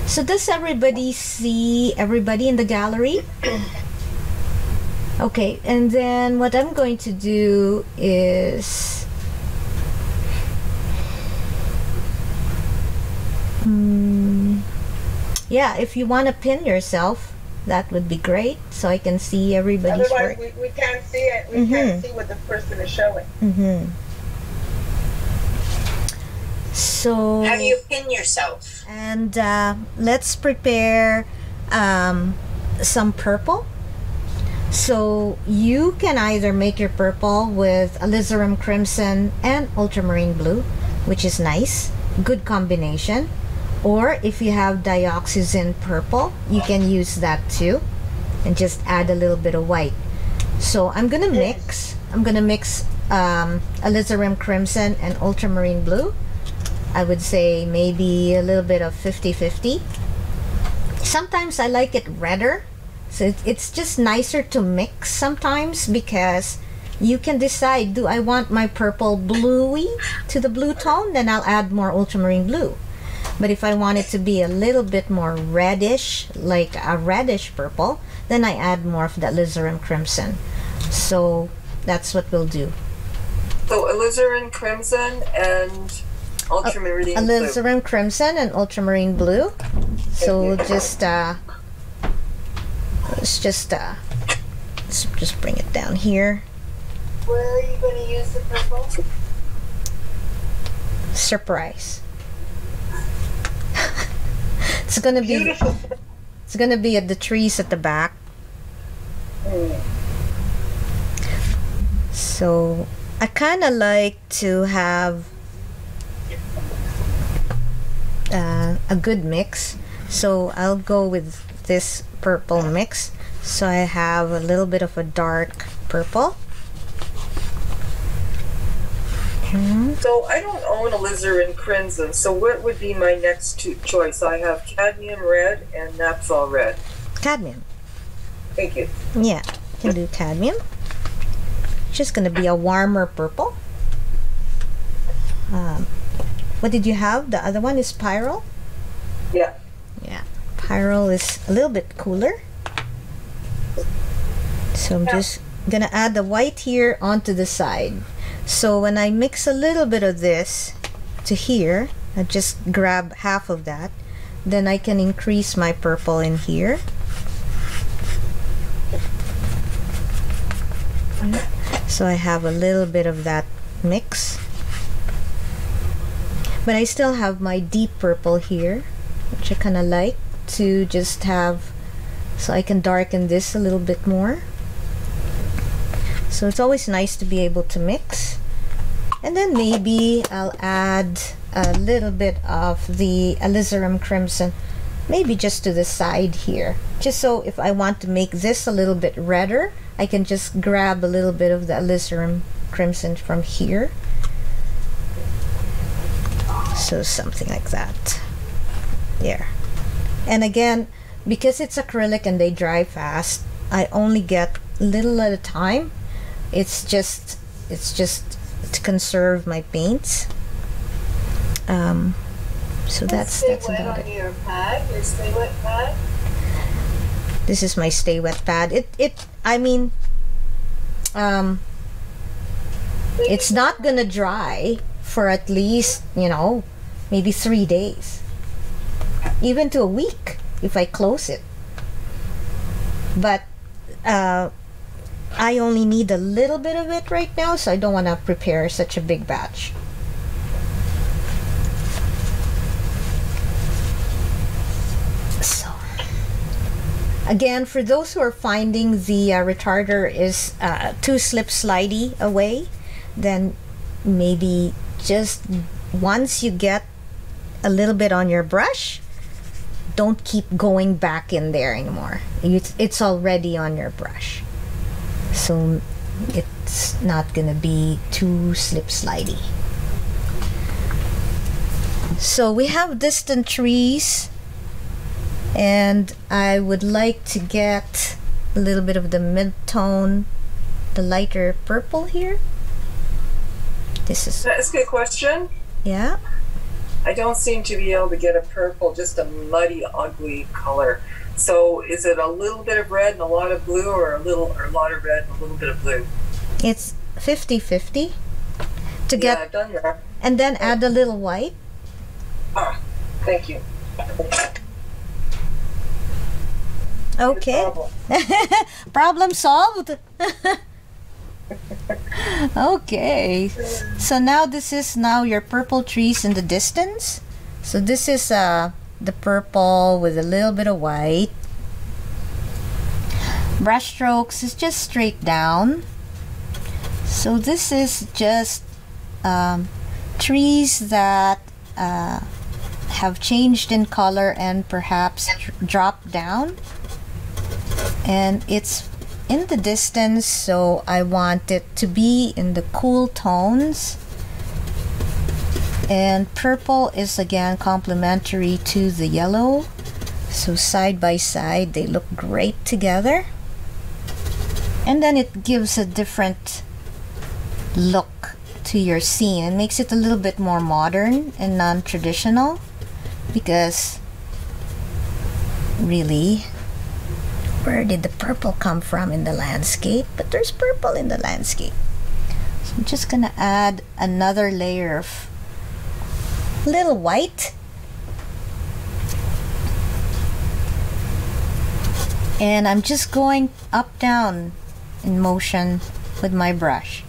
so does everybody see everybody in the gallery? Okay, and then what I'm going to do is yeah, if you want to pin yourself, that would be great, so I can see everybody's work.
Otherwise, we can't see it. We can't see what the person is showing.
So
How do you pin yourself?
and let's prepare some purple. So you can either make your purple with alizarin crimson and ultramarine blue, which is nice, good combination. Or if you have dioxazine purple, you can use that too, and just add a little bit of white. So I'm gonna mix alizarin crimson and ultramarine blue. I would say maybe a little bit of 50-50. Sometimes I like it redder, so it's just nicer to mix sometimes, because you can decide, do I want my purple bluey to the blue tone? Then I'll add more ultramarine blue. But if I want it to be a little bit more reddish, like a reddish purple, then I add more of the alizarin crimson. So that's what we'll do.
So alizarin crimson and ultramarine blue.
Alizarin crimson and ultramarine blue. So just let's just bring it down here.
Where are you going to use the purple?
Surprise. It's gonna be
Beautiful.
It's gonna be at the trees at the back. So I kind of like to have a good mix. So I'll go with this purple mix. So I have a little bit of a dark purple.
So I don't own alizarin crimson, so what would be my next choice? I have cadmium red and naphthol red.
Cadmium.
Thank you.
Yeah, can do cadmium. Just gonna be a warmer purple. What did you have? The other one is Pyrrole?
Yeah.
Yeah, Pyrrole is a little bit cooler. So I'm just gonna add the white here onto the side. So when I mix a little bit of this to here, I just grab half of that, then I can increase my purple in here. So I have a little bit of that mix. But I still have my deep purple here, which I kind of like to just have, so I can darken this a little bit more. So it's always nice to be able to mix. And then maybe I'll add a little bit of the alizarin crimson, maybe just to the side here, just so if I want to make this a little bit redder, I can just grab a little bit of the alizarin crimson from here. So something like that there. And again, because it's acrylic and they dry fast, I only get little at a time. It's just to conserve my paints. So that's about it.
Your pad, your stay wet pad.
This is my stay wet pad. It's not gonna dry for at least, you know, maybe 3 days, even to a week if I close it. But I only need a little bit of it right now, so I don't want to prepare such a big batch. So again, for those who are finding the retarder is too slip slidey away, then maybe just once you get a little bit on your brush, don't keep going back in there anymore. It's already on your brush, so it's not gonna be too slip slidey. So we have distant trees, and I would like to get a little bit of the mid-tone, the lighter purple here. This is...
Can I ask you a question?
Yeah?
I don't seem to be able to get a purple, just a muddy, ugly color. So is it a little bit of red and a lot of blue, or a lot of red and a little bit of blue?
It's 50-50 to
Yeah,
get...
I've done that.
And then add a little white.
Ah, thank you.
Okay.
Problem.
Problem solved. Okay, so now this is now your purple trees in the distance. So this is the purple with a little bit of white. Brush strokes is just straight down. So this is just trees that have changed in color and perhaps dropped down, and it's in the distance, so I want it to be in the cool tones. And purple is again complementary to the yellow, so side by side they look great together. And then it gives a different look to your scene and makes it a little bit more modern and non-traditional, because really, where did the purple come from in the landscape? But there's purple in the landscape. So I'm just gonna add another layer of little white. And I'm just going up down in motion with my brush.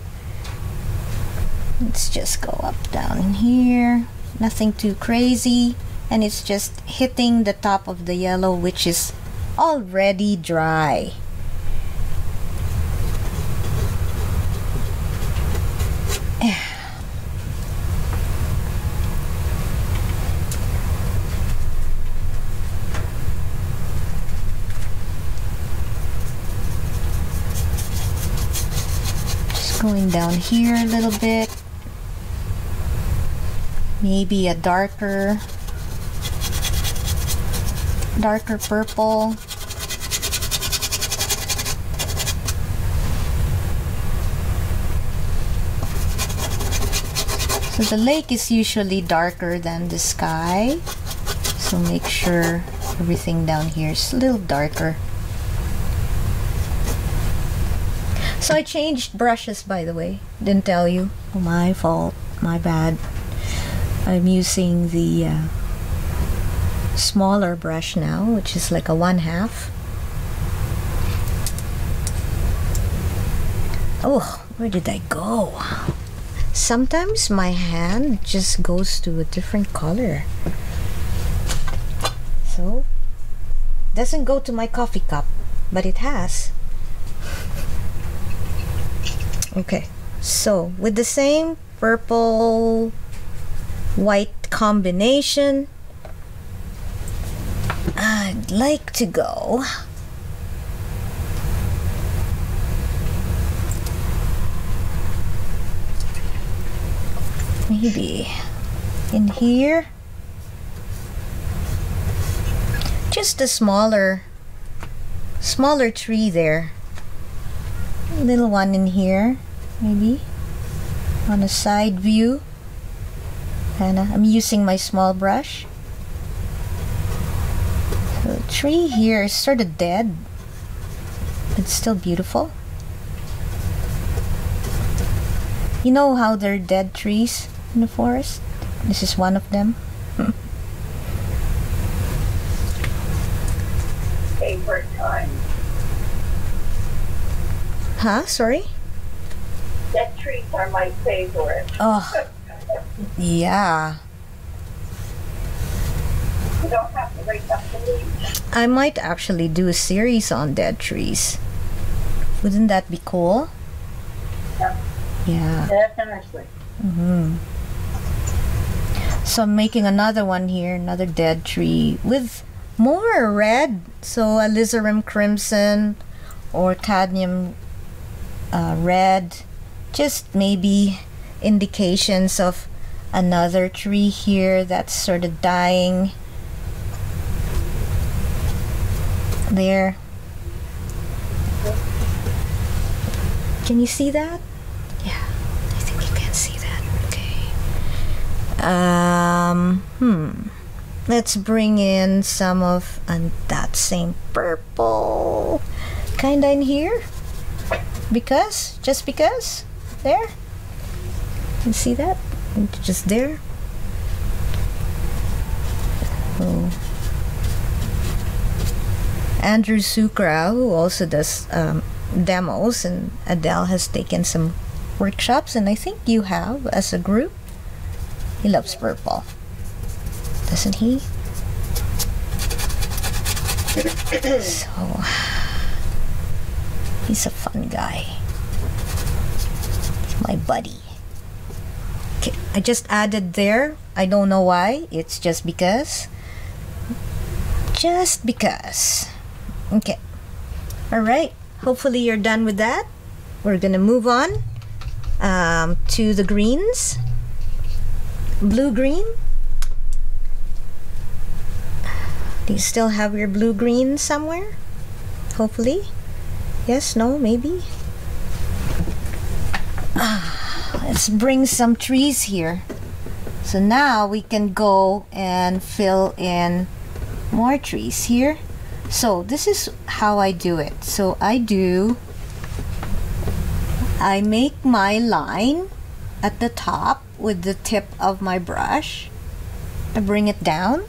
Let's just go up down in here, nothing too crazy, and it's just hitting the top of the yellow, which is already dry. Just going down here a little bit, maybe a darker purple. So the lake is usually darker than the sky, so make sure everything down here is a little darker. So I changed brushes, by the way. Didn't tell you. Oh, my fault. My bad. I'm using the smaller brush now, which is like a 1/2. Oh, where did I go? Sometimes my hand just goes to a different color. So, doesn't go to my coffee cup, but it has. Okay, so with the same purple white combination, I'd like to go maybe in here, just a smaller tree there, a little one in here, maybe on a side view. And I'm using my small brush. So the tree here is sort of dead. It's still beautiful. You know how there are dead trees in the forest? This is one of them.
Favorite time.
Huh? Sorry?
Dead trees are my favorite.
Oh, yeah.
You don't have to wake up the leaves.
I might actually do a series on dead trees. Wouldn't that be cool?
Yeah.
Yeah.
Definitely.
So I'm making another one here, another dead tree with more red. So alizarin crimson or cadmium red. Just maybe indications of another tree here that's sort of dying. There. Can you see that? Yeah, I think you can see that. Okay. Let's bring in some of that same purple kinda in here. Just because. There. You see that? Just there. Oh. Andrew Sukra, who also does demos, and Adele has taken some workshops, and I think you have as a group. He loves purple, doesn't he? So he's a fun guy. He's my buddy. Okay, I just added there. I don't know why. It's just because. Just because. Okay. All right. Hopefully you're done with that. We're gonna move on to the greens. Blue-green. Do you still have your blue-green somewhere? Hopefully. Yes, no, maybe. Let's bring some trees here. So now we can go and fill in more trees here. So this is how I do it. So I make my line at the top with the tip of my brush. I bring it down.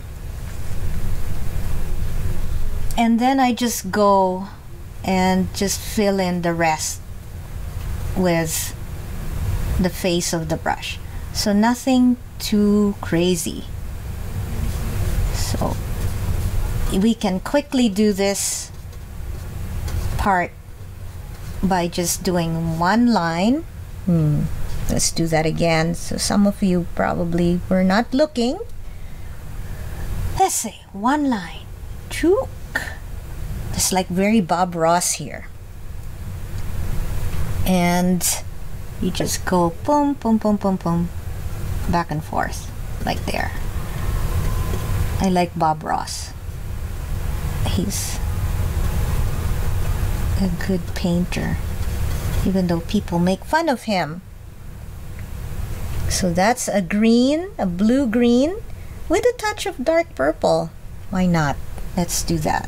And then I just go and just fill in the rest with the face of the brush. So nothing too crazy. So we can quickly do this part by just doing one line. Let's do that again. So some of you probably were not looking. Let's say one line. Chook. It's like very Bob Ross here. And you just go boom, boom, boom, boom, boom, back and forth, like there. I like Bob Ross. He's a good painter, even though people make fun of him. So that's a green, a blue-green, with a touch of dark purple. Why not? Let's do that.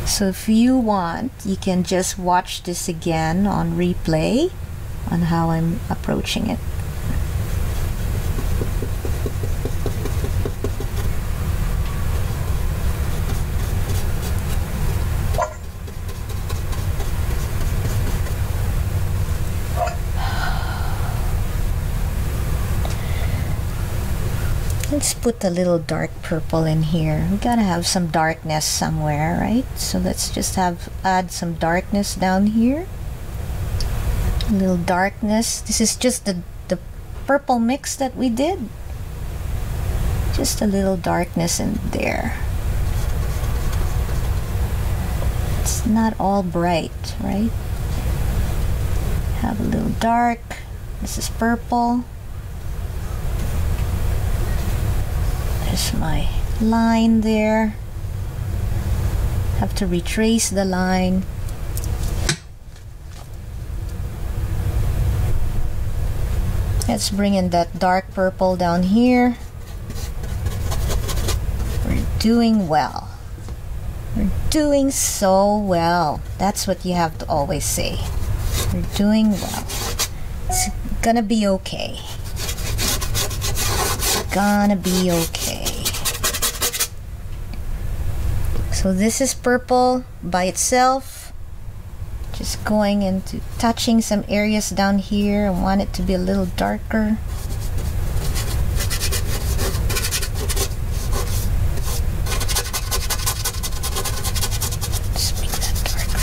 So if you want, you can just watch this again on replay on how I'm approaching it. Let's put a little dark purple in here. We gotta have some darkness somewhere, right? So let's just add some darkness down here. A little darkness. This is just the purple mix that we did. Just a little darkness in there. It's not all bright, right? Have a little dark. This is purple. There's my line there. Have to retrace the line. Let's bring in that dark purple down here. We're doing well. We're doing so well. That's what you have to always say. We're doing well. It's gonna be okay. Gonna be okay. So this is purple by itself. Just going into touching some areas down here. I want it to be a little darker. Just make that darker.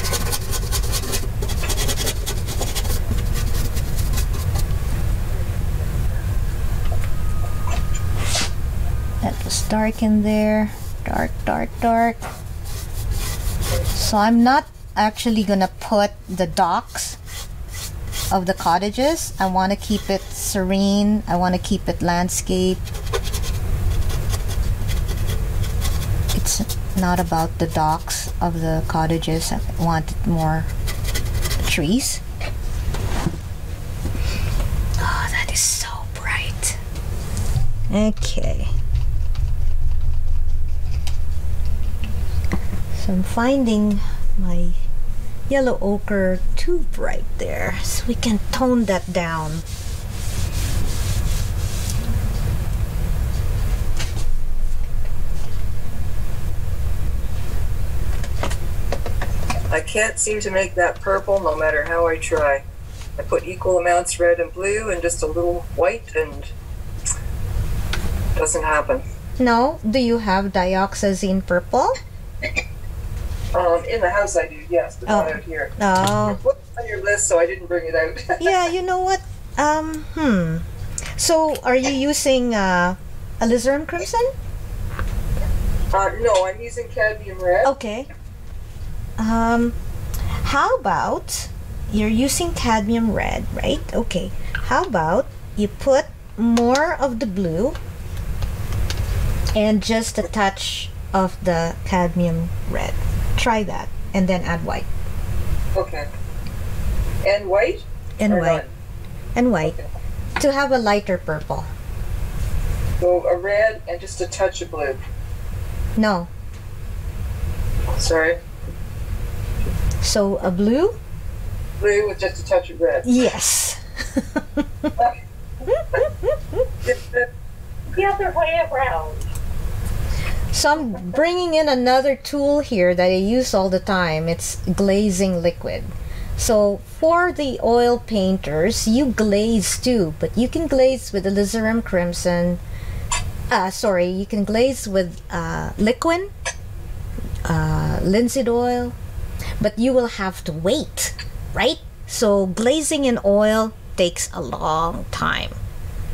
That was dark in there. Dark, dark, dark. So I'm not actually gonna put the docks of the cottages. I want to keep it serene. I want to keep it landscape. It's not about the docks of the cottages. I wanted more trees. Oh, that is so bright. Okay. So I'm finding my yellow ochre too bright there, so we can tone that down.
I can't seem to make that purple no matter how I try. I put equal amounts red and blue and just a little white, and it doesn't happen.
No? Do you have dioxazine purple?
In the house I do, yes, but not out here.
Oh.
It wasn't on your list, so I didn't bring it out.
Yeah, you know what? So, are you using alizarin crimson?
No, I'm using cadmium red.
Okay. How about you're using cadmium red, right? Okay. How about you put more of the blue and just a touch of the cadmium red. Try that, and then add white.
Okay. And white?
And
or
white.
none?
And white.
Okay.
To have a lighter purple.
So a red and just a touch of blue.
No.
Sorry.
So a blue?
Blue with just a touch of red.
Yes.
The other way around.
So I'm bringing in another tool here that I use all the time. It's glazing liquid. So for the oil painters, you glaze too, but you can glaze with alizarin crimson. You can glaze with liquid, linseed oil, but you will have to wait, right? So glazing in oil takes a long time.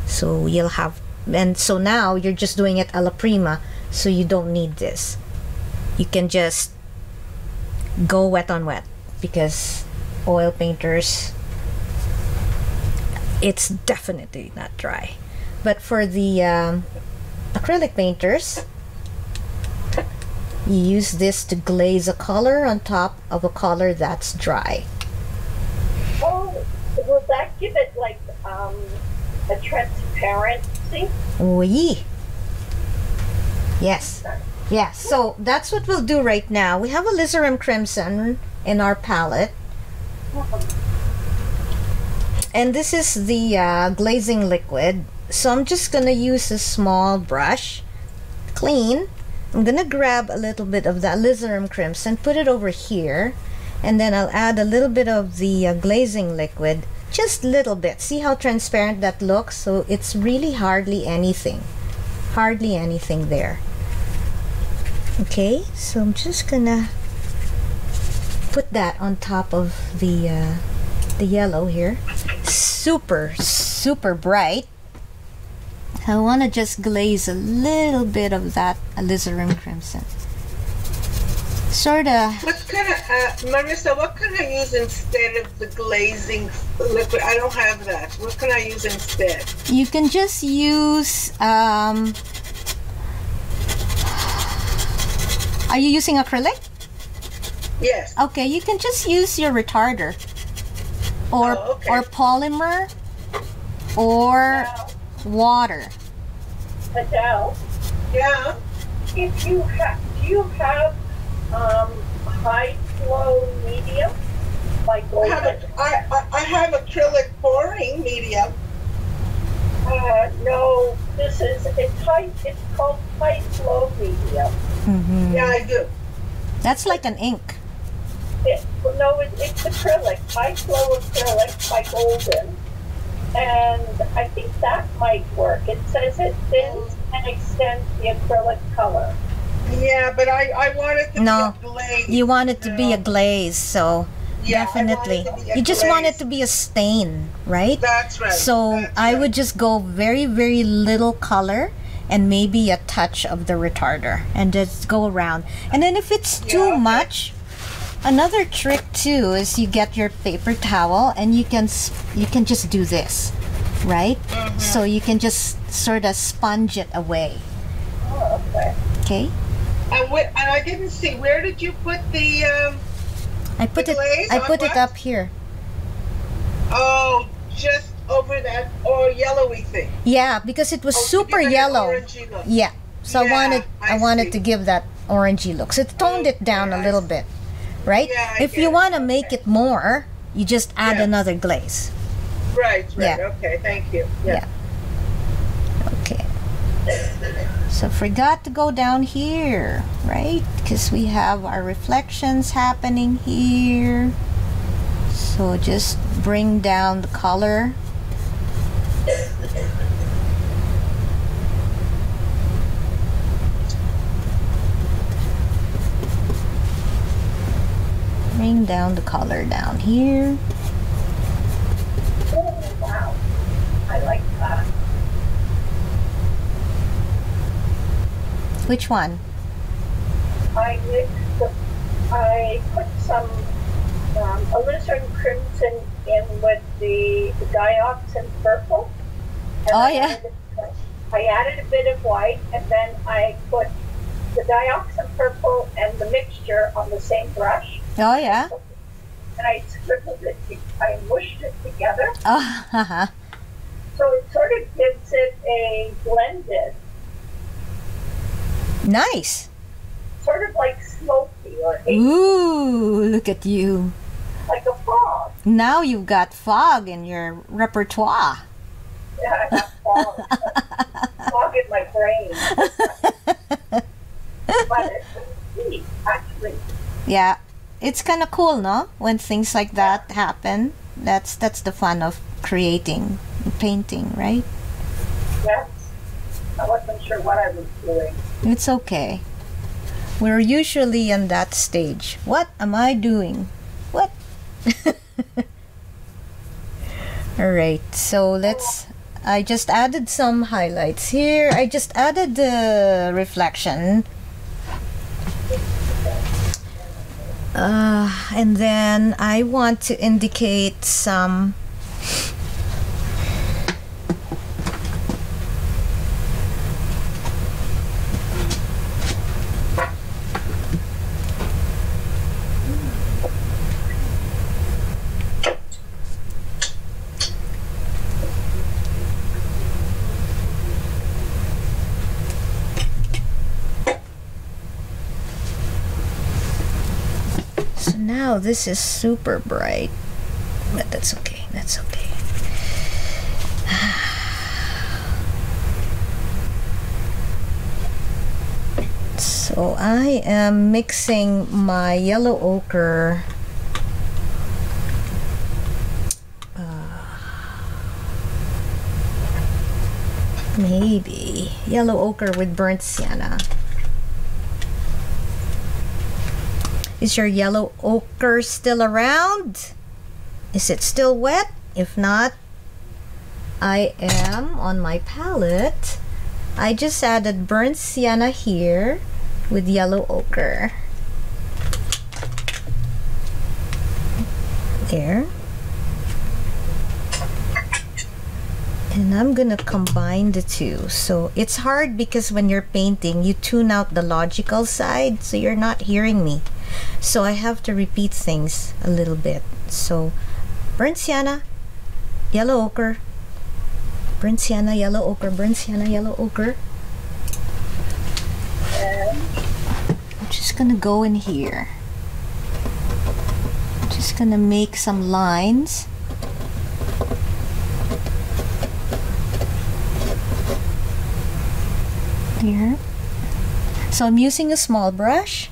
So you'll have, and so now you're just doing it a la prima. So you don't need this. You can just go wet on wet, because oil painters, it's definitely not dry. But for the acrylic painters, you use this to glaze a color on top of a color that's dry.
Oh, will that give it like a transparency?
Oui. Yes. Yeah, so that's what we'll do right now. We have alizarin crimson in our palette. And this is the glazing liquid. So I'm just gonna use a small brush, clean. I'm gonna grab a little bit of the alizarin crimson, put it over here, and then I'll add a little bit of the glazing liquid, just a little bit. See how transparent that looks? So it's really hardly anything there. Okay, so I'm just gonna put that on top of the yellow here. Super bright. I want to just glaze a little bit of that alizarin crimson. Sort of.
What kind of, Marissa, what can I use instead of the glazing liquid? I don't have that. What can I use instead?
You can just use, are you using acrylic?
Yes.
Okay, you can just use your retarder. Or,
okay.
or polymer, or water.
Adele,
Yeah.
if you have, do you have high flow medium? Like
I have acrylic pouring medium.
no, it's called high flow medium.
Mm-hmm.
Yeah, I do.
That's like an ink.
It's acrylic, high flow acrylic by Golden. And I think that might work. It says it thins and extends the acrylic color.
Yeah, but I want it to be a glaze.
You want it to be a glaze, so
Yeah,
definitely.
I want it to be a
You just want it
glaze.
to be a stain, right?
That's right.
So
That's
I
right.
would just go very little color and maybe a touch of the retarder and just go around. And then if it's too much, another trick too is you get your paper towel and you can just do this, right? So you can just sort of sponge it away.
Oh, okay.
Okay?
And I didn't see, where did you put the,
I put
the glaze
I
on
put it
what?
up here.
oh, just over that yellowy thing?
Yeah, because it was
Oh, to
super
give it an
yellow.
orangey look.
Yeah. So
Yeah,
I
I
wanted
see.
to give that orangey look. So it toned it down a
Okay,
little bit, right?
Yeah, I
if
get
you
it.
want to make it more, you just add
Yeah.
another glaze.
Right,
Yeah.
okay, thank you.
Yeah. Okay. So forgot to go down here, right? Because we have our reflections happening here. So just bring down the color. Bring down the color down here.
Oh, wow. I like that.
Which one?
I put some alizarin crimson in with the dioxin purple. And
Oh, yeah.
I added a bit of white, and then I put the dioxin purple and the mixture on the same brush.
Oh, yeah.
And I scribbled it, I mushed it together.
Oh, haha.
So it sort of gives it a blended,
Nice.
sort of like smoky or
Ooh, look at you.
like a fog.
Now you've got fog in your repertoire.
Yeah, I have fog. Fog in my brain. But it's neat, actually.
Yeah, it's kind of cool, no? When things like that happen, that's the fun of creating, painting, right?
Yes. I wasn't sure what I was doing.
It's okay. We're usually in that stage. What am I doing? What? All right, so I just added some highlights here. I just added the reflection. And then I want to indicate some now this is super bright, but that's okay. That's okay. So I am mixing my yellow ochre maybe yellow ochre with burnt sienna. Is your yellow ochre still around? Is it still wet? If not, I am on my palette. I just added burnt sienna here with yellow ochre. There. And I'm gonna combine the two. So it's hard because when you're painting, you tune out the logical side, so you're not hearing me. So I have to repeat things a little bit. So burnt sienna, yellow ochre, burnt sienna, yellow ochre, burnt sienna, yellow ochre. I'm just gonna go in here. I'm just gonna make some lines. Here. So I'm using a small brush,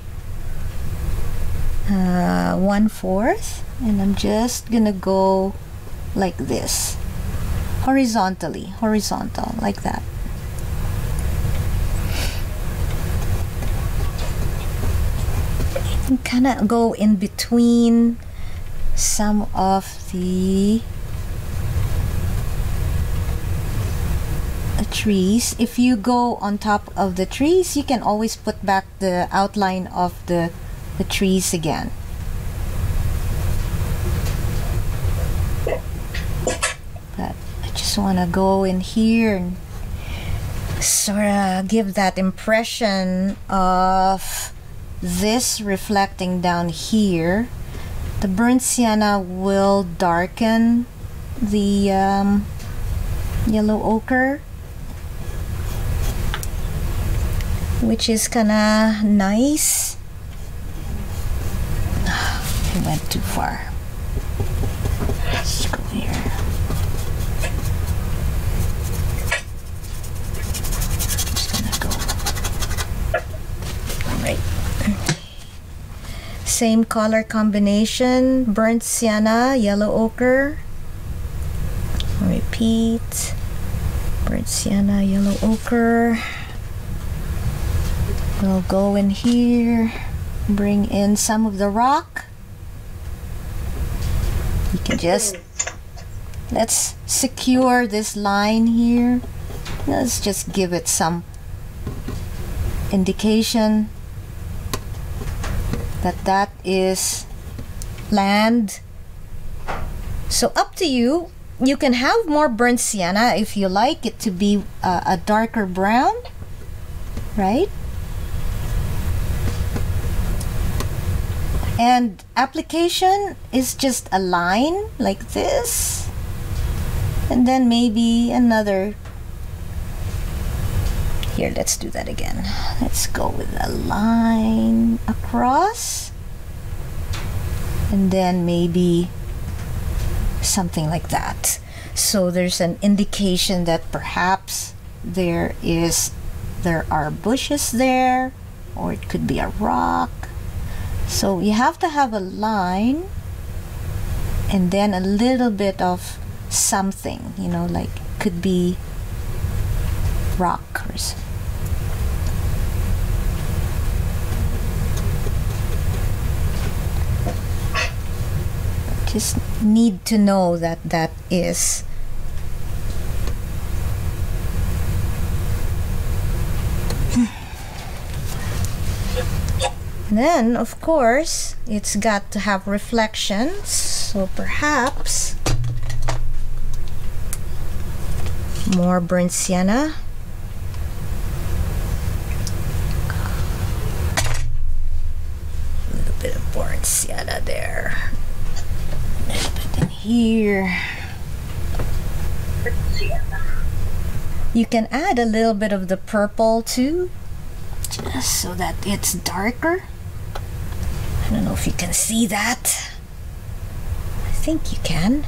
1/4, and I'm just gonna go like this, horizontally, horizontal, like that. And kind of go in between some of the trees. If you go on top of the trees, you can always put back the outline of the trees again. But I just want to go in here and sort of give that impression of this reflecting down here. The burnt sienna will darken the yellow ochre, which is kinda nice. I went too far. Let's go here. Just gonna go right. Same color combination, burnt sienna, yellow ochre. Repeat. Burnt sienna, yellow ochre. We'll go in here, bring in some of the rock. You can just, let's secure this line here. Let's just give it some indication that that is land. So up to you. You can have more burnt sienna if you like it to be a darker brown, right? And application is just a line like this, and then maybe another. Here, let's do that again. Let's go with a line across, and then maybe something like that. So there's an indication that perhaps there are bushes there, or it could be a rock. So you have to have a line and then a little bit of something, you know, like could be rock or something. Just need to know that that is then of course it's got to have reflections, so perhaps more burnt sienna, a little bit of burnt sienna there, a little bit in here. You can add a little bit of the purple too, just so that it's darker. I don't know if you can see that. I think you can.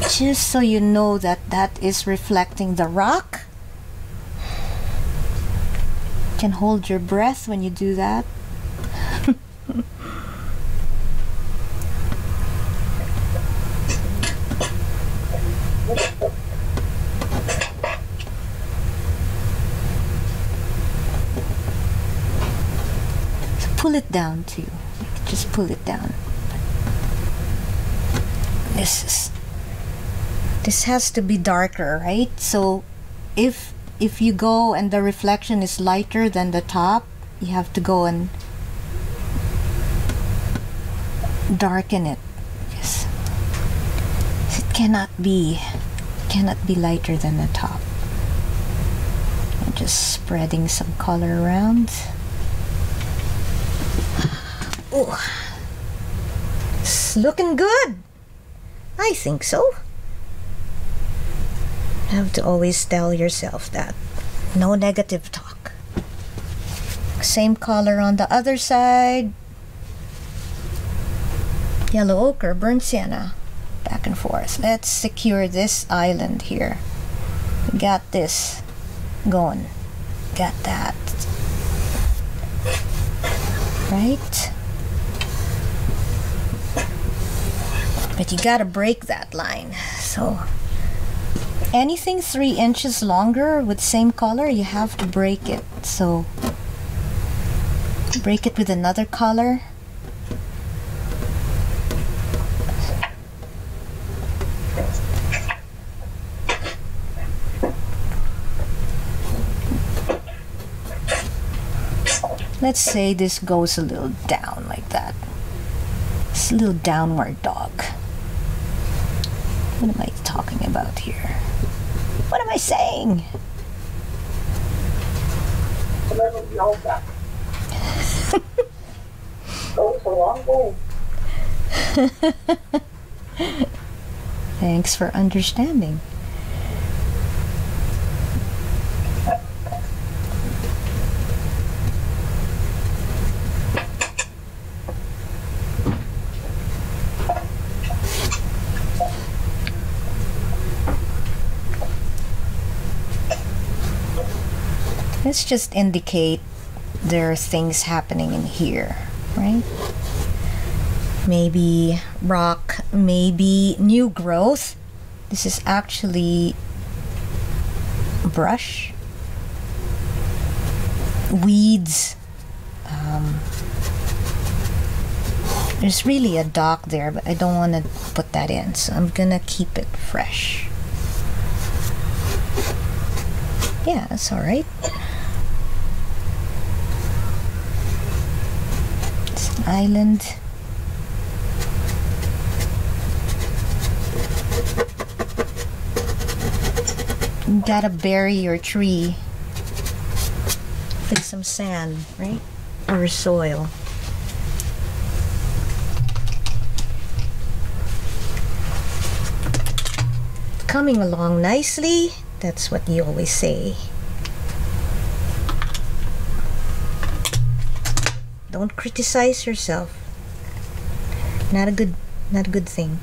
Just so you know that that is reflecting the rock. You can hold your breath when you do that. So pull it down too. Just pull it down. This has to be darker, right? So if you go and the reflection is lighter than the top, you have to go and darken it. Yes. It cannot be lighter than the top. I'm just spreading some color around. Oh, it's looking good. I think so. You have to always tell yourself that. No negative talk. Same color on the other side. Yellow ochre, burnt sienna. Back and forth. Let's secure this island here. We got this going. Got that. Right? But you gotta break that line. So anything 3 inches longer with same color, you have to break it. So break it with another color. Let's say this goes a little down like that. It's a little downward dog. What am I talking about here? What am I saying?
A little yoga. Goes a long way.
Thanks for understanding. Let's just indicate there are things happening in here, right? Maybe rock, maybe new growth. This is actually brush, weeds. There's really a dock there, but I don't want to put that in, so I'm gonna keep it fresh. Yeah, that's all right. It's an island. You gotta bury your tree with some sand, right? Or soil. Coming along nicely. That's what you always say. Don't criticize yourself. Not a good thing.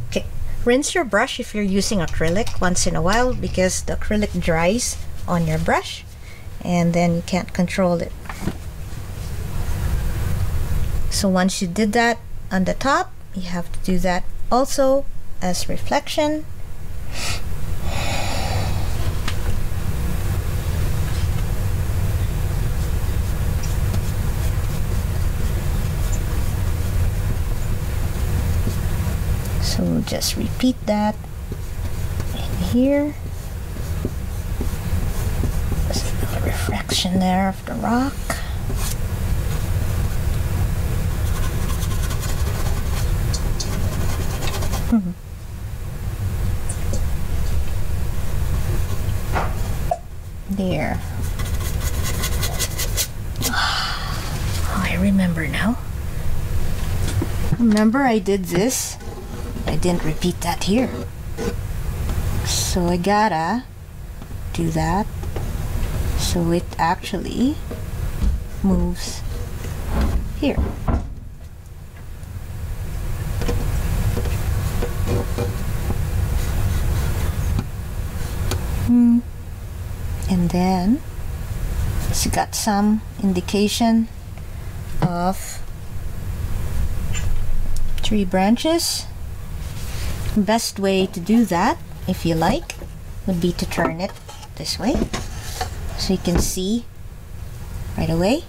Okay, rinse your brush if you're using acrylic once in a while, because the acrylic dries on your brush and then you can't control it. So once you did that on the top, you have to do that also as reflection. So we'll just repeat that in here. There's a little reflection there of the rock. There. Oh, I remember now. Remember I did this? I didn't repeat that here. So I gotta do that. So it actually moves here. And then it's got some indication of tree branches. Best way to do that, if you like, would be to turn it this way so you can see right away,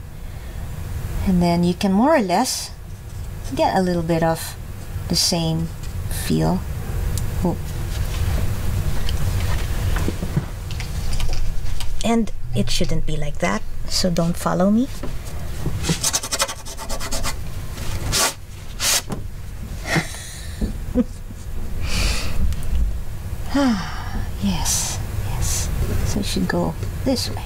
and then you can more or less get a little bit of the same feel. Oh. And it shouldn't be like that, so don't follow me. Yes, yes. So it should go this way.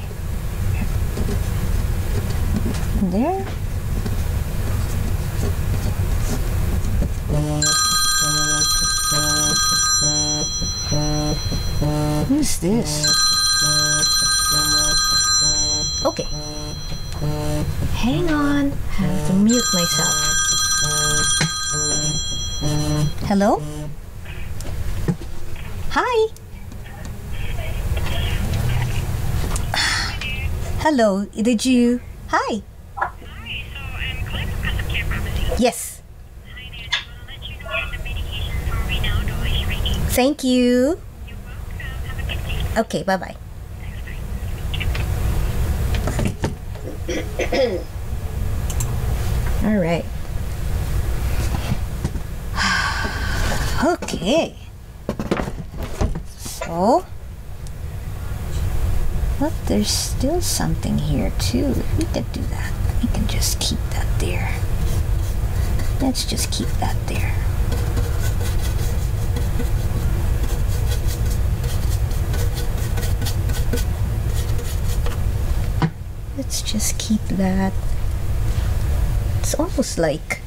And there. Who's this? Okay. Hang on. I have to mute myself. Hello? Hi. Hello. Did you? Hi.
Hi. So I'm calling from Custom Care Pharmacy.
Yes.
Hi there. Just want to let you know that the medication for Rinaldo is ready.
Thank you.
You're welcome. Have a good day.
Okay, bye-bye. All right. Okay. So, but there's still something here too. We could do that. We can just keep that there. Let's just keep that there. Let's just keep that. It's almost like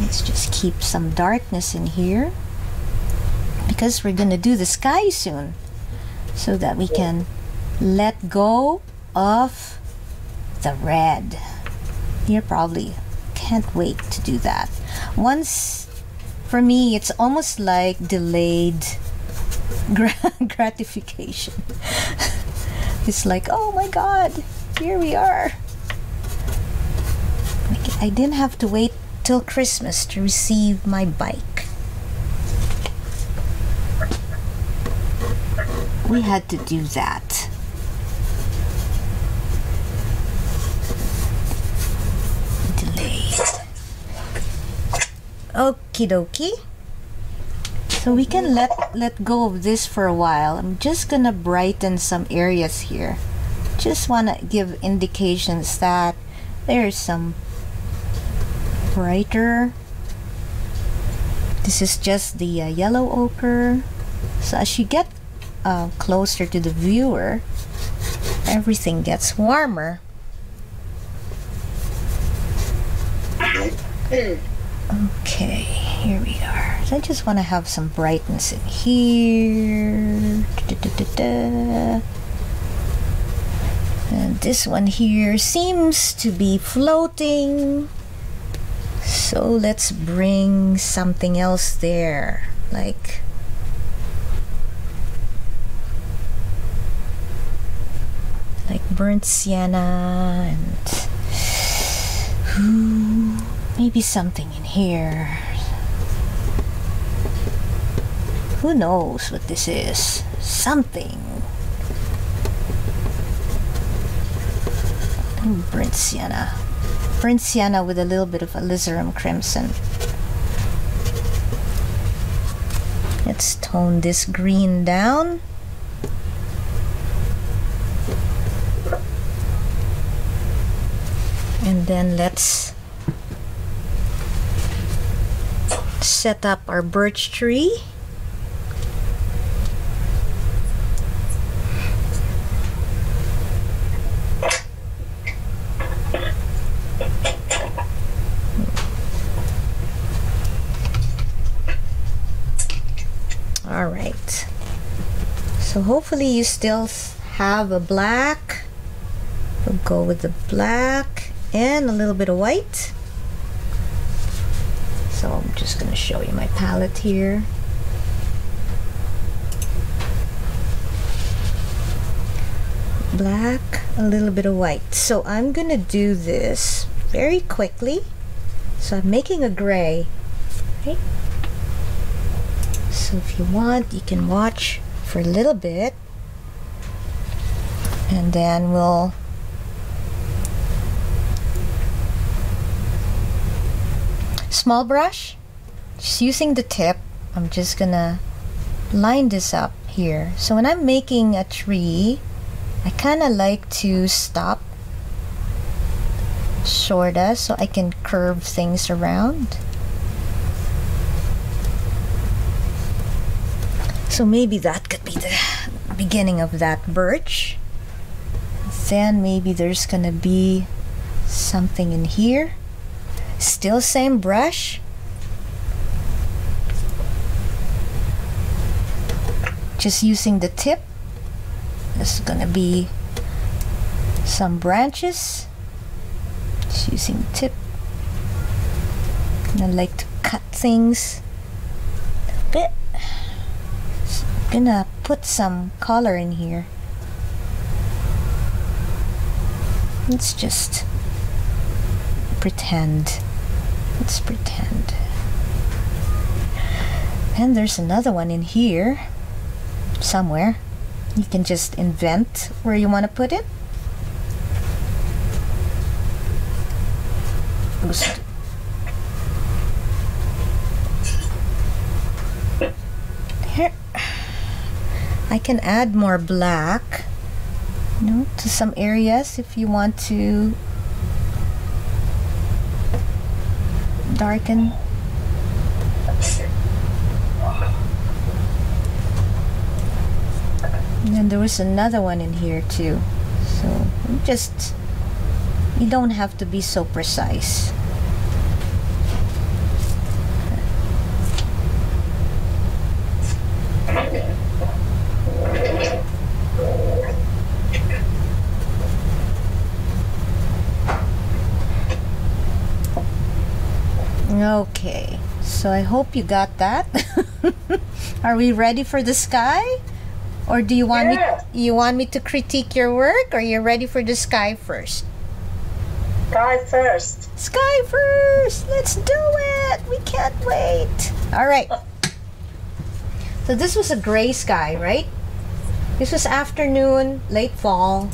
let's just keep some darkness in here because we're gonna do the sky soon, so that we can let go of the red. You probably can't wait to do that. Once, for me, it's almost like delayed gratification. It's like, oh my god, here we are. Like, I didn't have to wait till Christmas to receive my bike. We had to do that. Delayed. Okie dokie. So we can let go of this for a while. I'm just gonna brighten some areas here. Just wanna give indications that there's some brighter. This is just the yellow ochre. So as you get closer to the viewer, everything gets warmer. Okay, here we are. So I just want to have some brightness in here. And this one here seems to be floating. So let's bring something else there, like burnt sienna and maybe something in here. Who knows what this is? Something. Burnt sienna. Burnt sienna with a little bit of alizarin crimson. Let's tone this green down. And then let's set up our birch tree. So hopefully you still have a black. We'll go with the black and a little bit of white. So I'm just going to show you my palette here. Black, a little bit of white. So I'm going to do this very quickly. So I'm making a gray. Right? So if you want, you can watch for a little bit. And then we'll small brush, just using the tip. I'm just gonna line this up here. So when I'm making a tree, I kind of like to stop sorta so I can curve things around. So maybe that could be the beginning of that birch. Then maybe there's gonna be something in here. Still same brush. Just using the tip. This is gonna be some branches. Just using the tip. And I like to cut things a bit. So I'm gonna put some color in here. Let's just pretend. Let's pretend. And there's another one in here somewhere. You can just invent where you want to put it. Here, I can add more black, you know, to some areas if you want to darken. And then there was another one in here too. So just, you don't have to be so precise. Okay, so I hope you got that. Are we ready for the sky? Or do you want me to critique your work, or you're ready for the sky first?
Sky first.
Sky first. Let's do it. We can't wait. All right. So this was a gray sky, right? This was afternoon, late fall.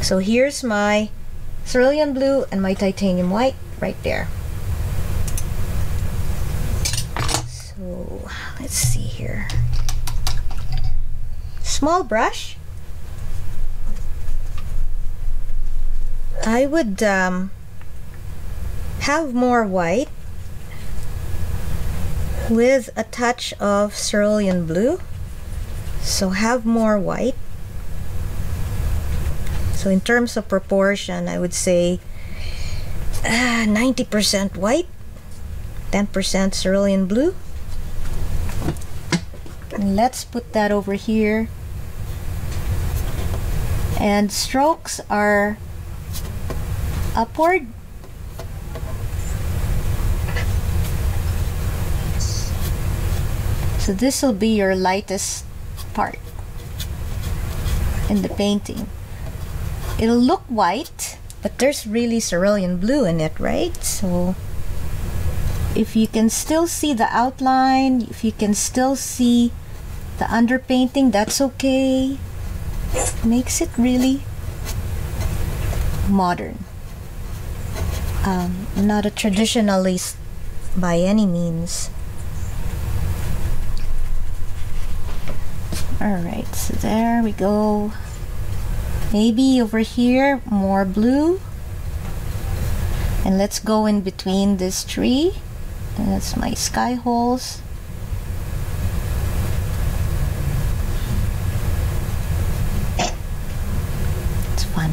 So here's my cerulean blue and my titanium white right there. So let's see here. Small brush. I would have more white with a touch of cerulean blue. So have more white. So in terms of proportion, I would say 90% white 10% cerulean blue. And let's put that over here. And strokes are upward. So this will be your lightest part in the painting. It'll look white, but there's really cerulean blue in it, right? So if you can still see the outline, if you can still see the underpainting, that's okay. Makes it really modern. Not a traditionalist by any means. Alright, so there we go. Maybe over here, more blue. And let's go in between this tree. And that's my sky holes. It's fun.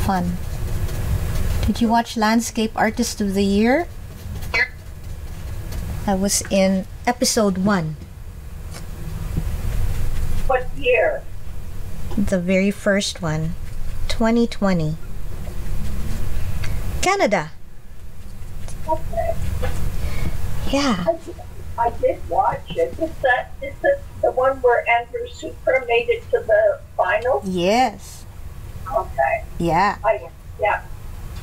Fun. Did you watch Landscape Artist of the Year? I was in episode 1.
What year?
The very first one. 2020. Canada.
Okay.
Yeah.
I did watch it. Is this the one where Andrew Super made it to the final?
Yes.
Okay.
Yeah.
Yeah.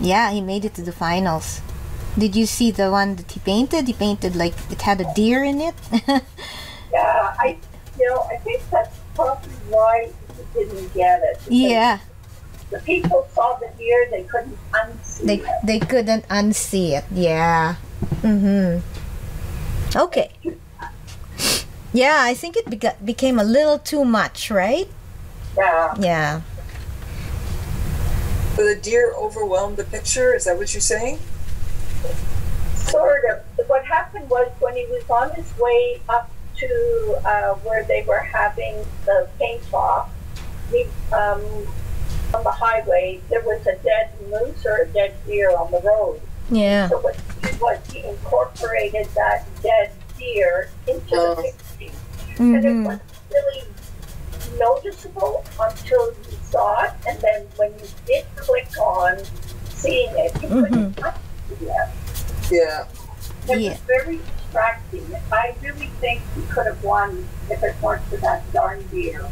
Yeah, he made it to the finals. Did you see the one that he painted? He painted like it had a deer in it.
Yeah, I think that's probably why he didn't get it.
Yeah.
The people saw the deer, they couldn't unsee it.
They couldn't unsee it. Yeah. Okay. Yeah, I think it became a little too much, right?
Yeah.
Yeah.
So the deer overwhelmed the picture? Is that what you're saying?
Sort of. What happened was when he was on his way up to where they were having the paint-off, on the highway, there was a dead moose or a dead deer on the road.
Yeah.
So what he did was he incorporated that dead deer into the picture. And it was really noticeable until you saw it, and then when you did click on seeing it, you couldn't unsee it.
Yeah.
It was very distracting. I really think he could have won if it weren't for that darn deer.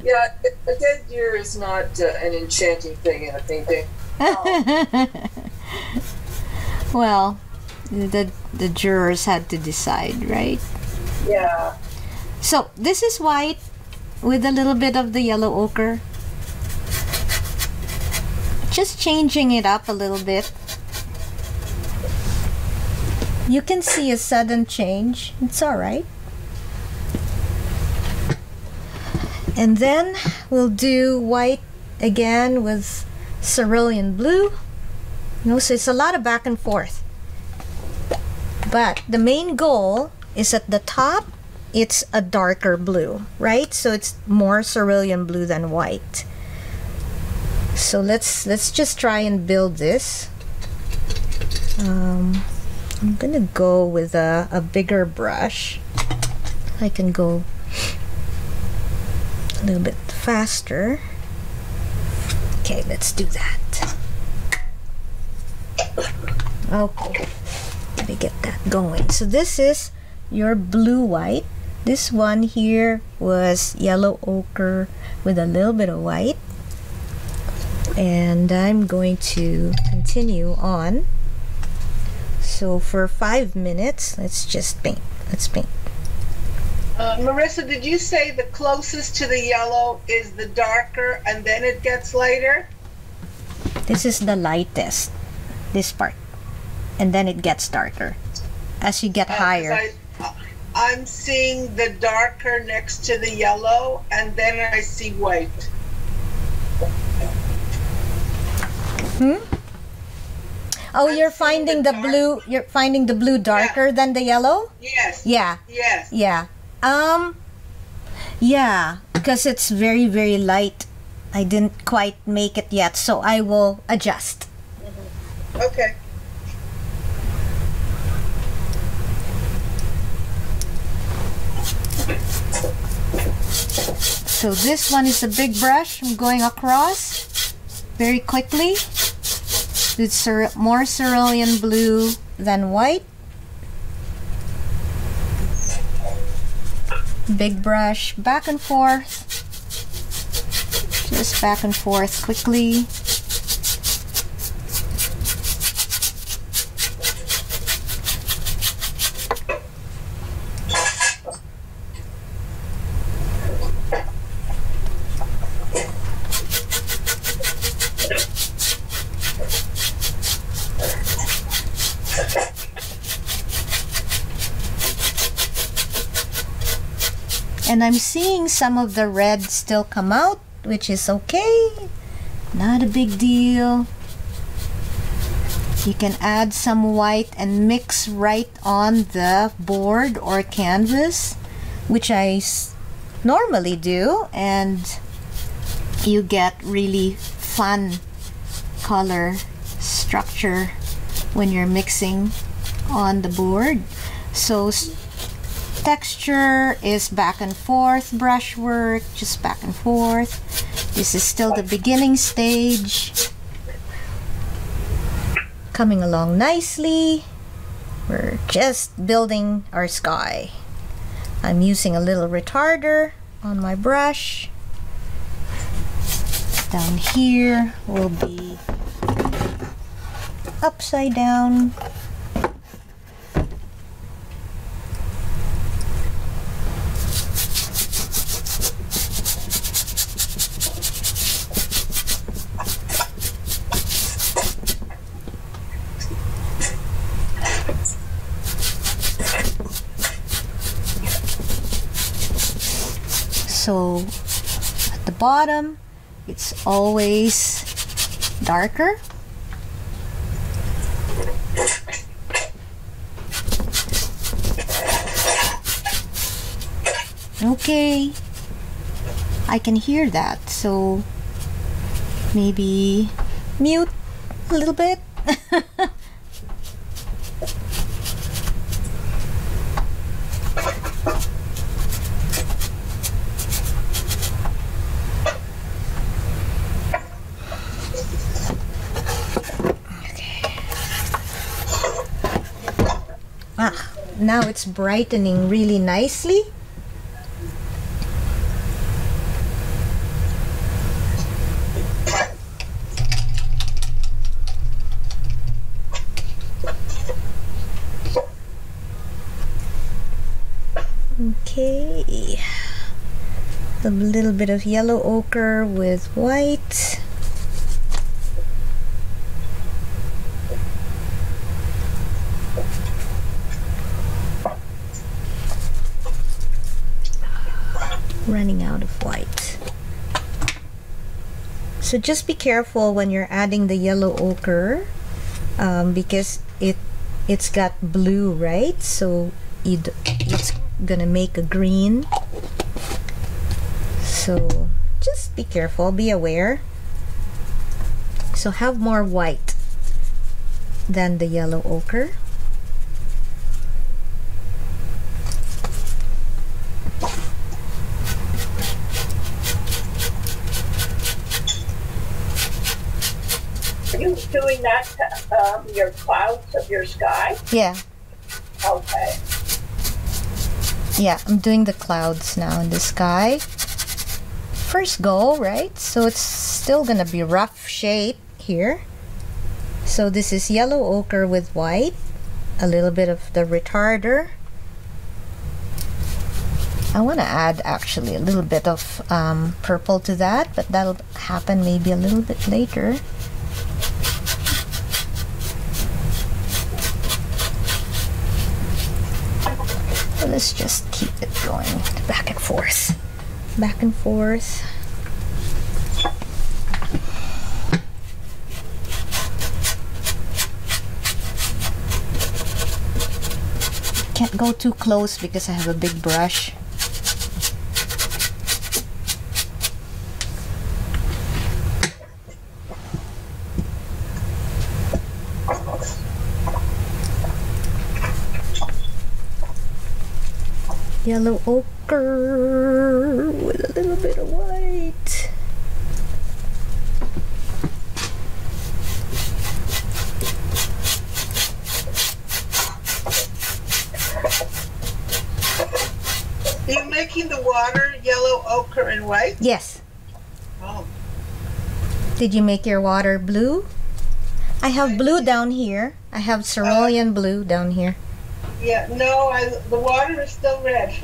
Yeah, a dead deer is not an enchanting thing in a painting.
Well, the jurors had to decide, right?
Yeah.
So this is white with a little bit of the yellow ochre. Just changing it up a little bit. You can see a sudden change. It's all right. And then we'll do white again with cerulean blue. So it's a lot of back and forth. But the main goal is at the top, it's a darker blue, right? So it's more cerulean blue than white. So let's just try and build this. I'm gonna go with a bigger brush. I can go a little bit faster. Okay, let's do that. Okay, let me get that going. So this is your blue white. This one here was yellow ochre with a little bit of white. And I'm going to continue on. So for 5 minutes, let's just paint. Let's paint.
Marissa, did you say the closest to the yellow is the darker and then it gets lighter?
This is the lightest, this part. And then it gets darker as you get higher.
I'm seeing the darker next to the yellow and then I see white.
Oh, you're finding the blue. You're finding the blue darker than the yellow.
Yes.
Yeah.
Yes.
Yeah. Yeah, because it's very, very light. I didn't quite make it yet, so I will adjust.
Okay.
So this one is a big brush. I'm going across very quickly. It's more cerulean blue than white. Big brush, back and forth. Just back and forth quickly. And I'm seeing some of the red still come out, which is okay. Not a big deal. You can add some white and mix right on the board or canvas, which I normally do, and you get really fun color structure when you're mixing on the board. So texture is back and forth, brushwork, just back and forth. This is still the beginning stage. Coming along nicely. We're just building our sky. I'm using a little retarder on my brush. Down here will be upside down. So at the bottom, it's always darker. Okay, I can hear that, so maybe mute a little bit. Now it's brightening really nicely. Okay, a little bit of yellow ochre with white. Running out of white. So just be careful when you're adding the yellow ochre, because it's got blue, right? So it's gonna make a green. So just be careful, be aware. So have more white than the yellow ochre.
You doing that to your clouds of your sky?
Yeah.
Okay.
Yeah, I'm doing the clouds now in the sky. First go, right? So it's still gonna be rough shade here. So this is yellow ochre with white, a little bit of the retarder. I want to add actually a little bit of purple to that, but that'll happen maybe a little bit later. So let's just keep it going back and forth, back and forth. Can't go too close because I have a big brush. Yellow ochre. ochre with a little bit of white.
You're making the water yellow, ochre, and white?
Yes.
Oh.
Did you make your water blue? I have blue down here. I have cerulean blue down here.
Yeah, no, the water is still red.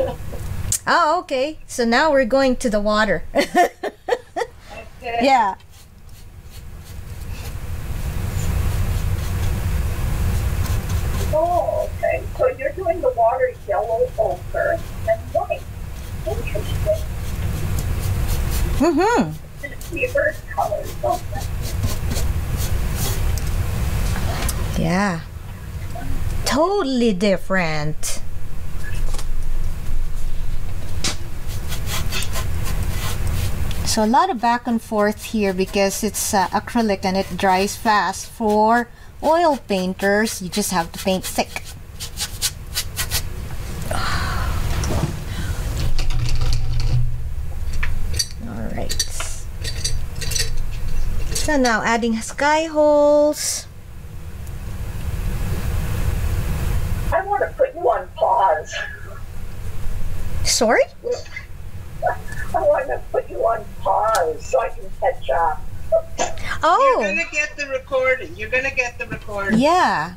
Oh, okay. So now we're going to the water.
Okay.
Yeah.
Oh, okay. So you're doing the water yellow, ochre, and white. Interesting.
Mm-hmm.
The earth colors, don't they?
Yeah. Totally different. So a lot of back and forth here because it's acrylic and it dries fast. For oil painters, you just have to paint thick. Alright. So now adding sky holes.
I want to put you on pause.
Sorry?
I want to put you on pause so I can catch up.
Oh!
You're gonna get the recording. You're gonna get the recording.
Yeah.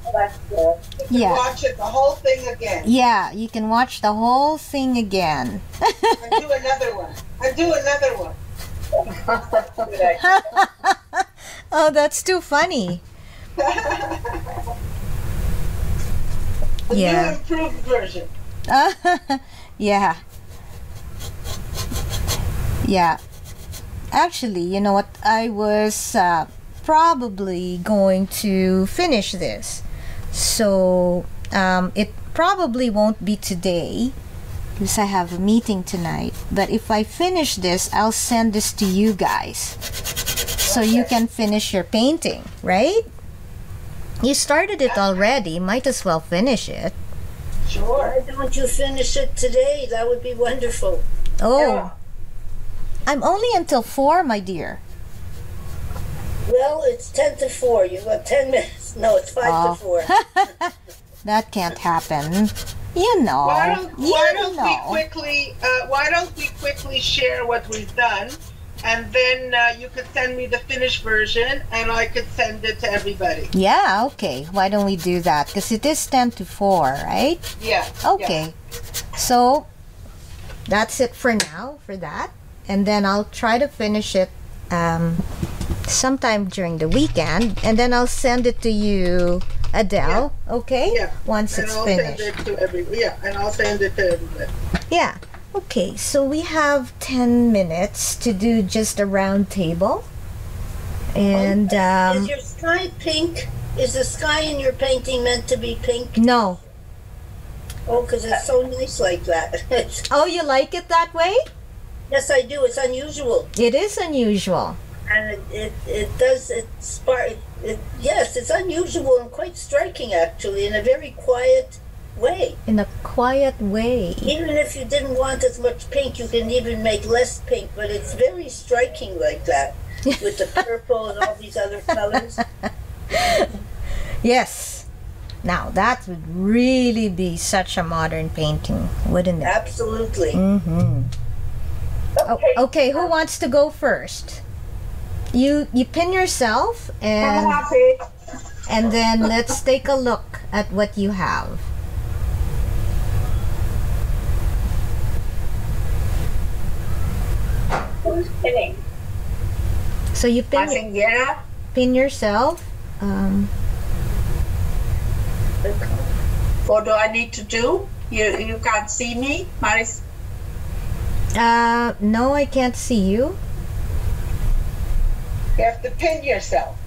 Well, that's good.
You can
Yeah.
watch it, the whole thing again.
Yeah, you can watch the whole thing again.
And do another one. And do another one.
Good idea.
Oh, that's too funny.
The
Yeah.
new improved version.
Yeah. Yeah. Actually, you know what? I was probably going to finish this. So, it probably won't be today because I have a meeting tonight. But if I finish this, I'll send this to you guys. So you can finish your painting, right? You started it already. Might as well finish it.
Sure.
Why don't you finish it today? That would be wonderful.
Oh.
Yeah.
I'm only until 4, my dear.
Well, it's 10 to 4. You've got 10 minutes. No, it's 5 to 4.
That can't happen. You know.
Why don't
you
we quickly share what we've done, and then you could send me the finished version, and I could send it to everybody.
Yeah, okay. Why don't we do that? Because it is 10 to 4, right?
Yeah.
Okay. So, that's it for now, for that. And then I'll try to finish it sometime during the weekend. And then I'll send it to you, Adele. Okay?
Yeah.
Once
And
it's
I'll
finished.
send it to everybody. Yeah, and I'll send it to everybody.
Yeah. Okay, so we have 10 minutes to do just a round table. And,
Is your sky pink? Is the sky in your painting meant to be pink?
no.
Oh, because it's so nice like that.
Oh, you like it that way?
Yes, I do. It's unusual.
It is unusual.
And yes, it's unusual and quite striking, actually, in a very quiet way.
In a quiet way.
Even if you didn't want as much pink, you can even make less pink, but it's very striking like that, with the purple and all these other colors.
Yes. Now, that would really be such a modern painting, wouldn't it?
Absolutely.
Mm-hmm.
Okay.
Okay, who wants to go first? You pin yourself,
I'm
and
happy.
then let's take a look at what you have.
Who's pinning?
So you
I think, yeah.
pin yourself.
What do I need to do? You can't see me, Marissa.
No, I can't see you.
You have to pin yourself.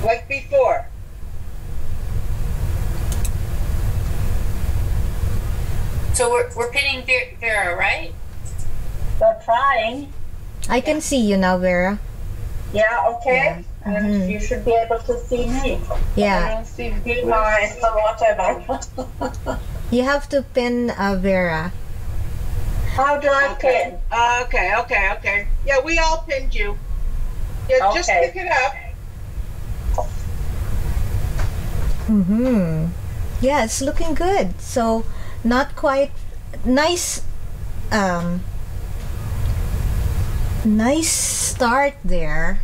Like before.
So we're pinning Vera, right?
They're trying.
I can see you now, Vera.
Yeah, okay.
Yeah.
And you should be able to see me. I
Yeah.
don't see my whatever.
You have to pin Vera.
How do I pin?
Okay. Yeah, we all pinned you. Yeah, just
Okay.
pick it up.
Mm-hmm. Yeah, it's looking good. So not quite nice. Nice start there,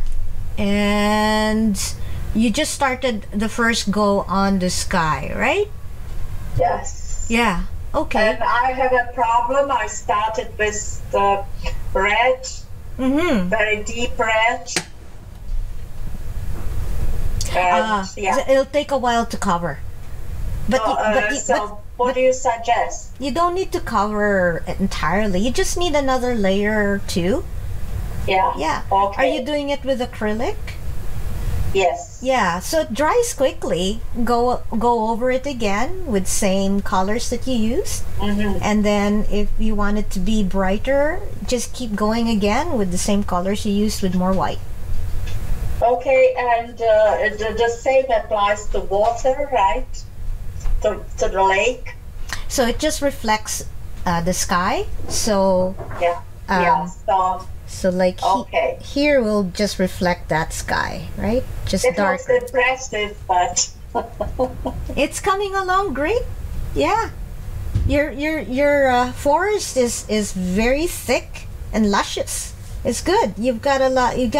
and you just started the first go on the sky, right?
Yes.
Yeah. Okay.
And I had a problem. I started with the red,
Mm-hmm.
very deep red. And yeah.
It'll take a while to cover. But,
So what do you suggest?
you don't need to cover it entirely. You just need another layer or two.
Yeah.
Yeah.
Okay.
Are you doing it with acrylic?
Yes.
Yeah. So it dries quickly. Go over it again with same colors that you used.
Mm-hmm.
And then if you want it to be brighter, just keep going again with the same colors you used with more white.
Okay, and the same applies to water, right? To the lake.
So it just reflects the sky. So
Yeah. Yeah.
so like
Okay.
here will just reflect that sky, right? Just
It looks
darker.
impressive, but
It's coming along great. Yeah. Your forest is very thick and luscious. It's good. You got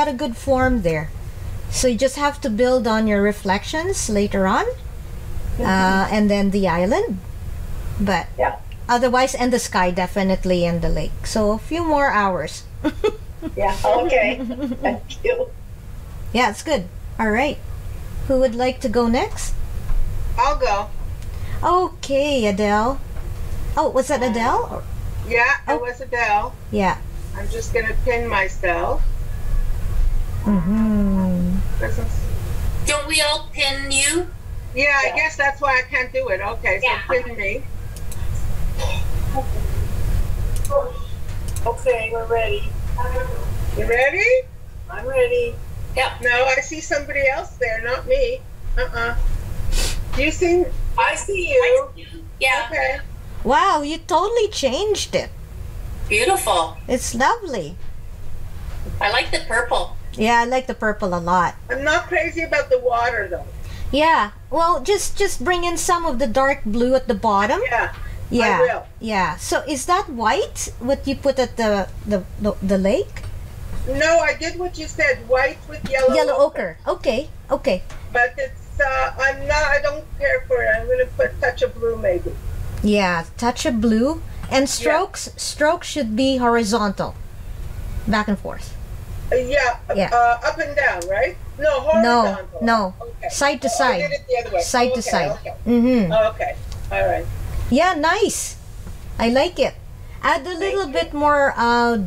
a good form there. So you just have to build on your reflections later on, and then the island. But
yeah.
otherwise, and the sky definitely, and the lake. So a few more hours.
Yeah. Okay. Thank you.
Yeah, it's good. All right. Who would like to go next?
I'll go.
Okay, Adele. Oh, was that Adele?
Yeah,
Oh.
it was Adele.
Yeah.
I'm just gonna pin myself.
Mm-hmm.
Don't we all pin you?
Yeah, I guess that's why I can't do it. Okay, so
Yeah.
pin me.
Okay, we're ready.
You ready?
I'm ready.
Yeah.
No, I see somebody else there, not me. Do you see?
I see you.
Yeah.
Okay.
Wow, you totally changed it.
Beautiful.
It's lovely.
I like the purple.
Yeah, I like the purple a lot.
I'm not crazy about the water though.
Yeah. Well, just bring in some of the dark blue at the bottom.
Yeah.
Yeah.
I will.
Yeah. So is that white? What you put at the lake?
No, I did what you said. White with yellow.
Yellow ochre. Okay. Okay.
But it's I don't care for it. I'm gonna put a touch of blue maybe.
Yeah. Touch of blue and strokes. Strokes should be horizontal, back and forth.
Yeah. Up and down, right? No, horizontal.
No.
Okay.
Side to
Oh, I
side.
did it the other way.
Side to
Okay,
side.
Okay.
Mm-hmm.
Okay. All right.
Yeah, nice. I like it. Add a little bit more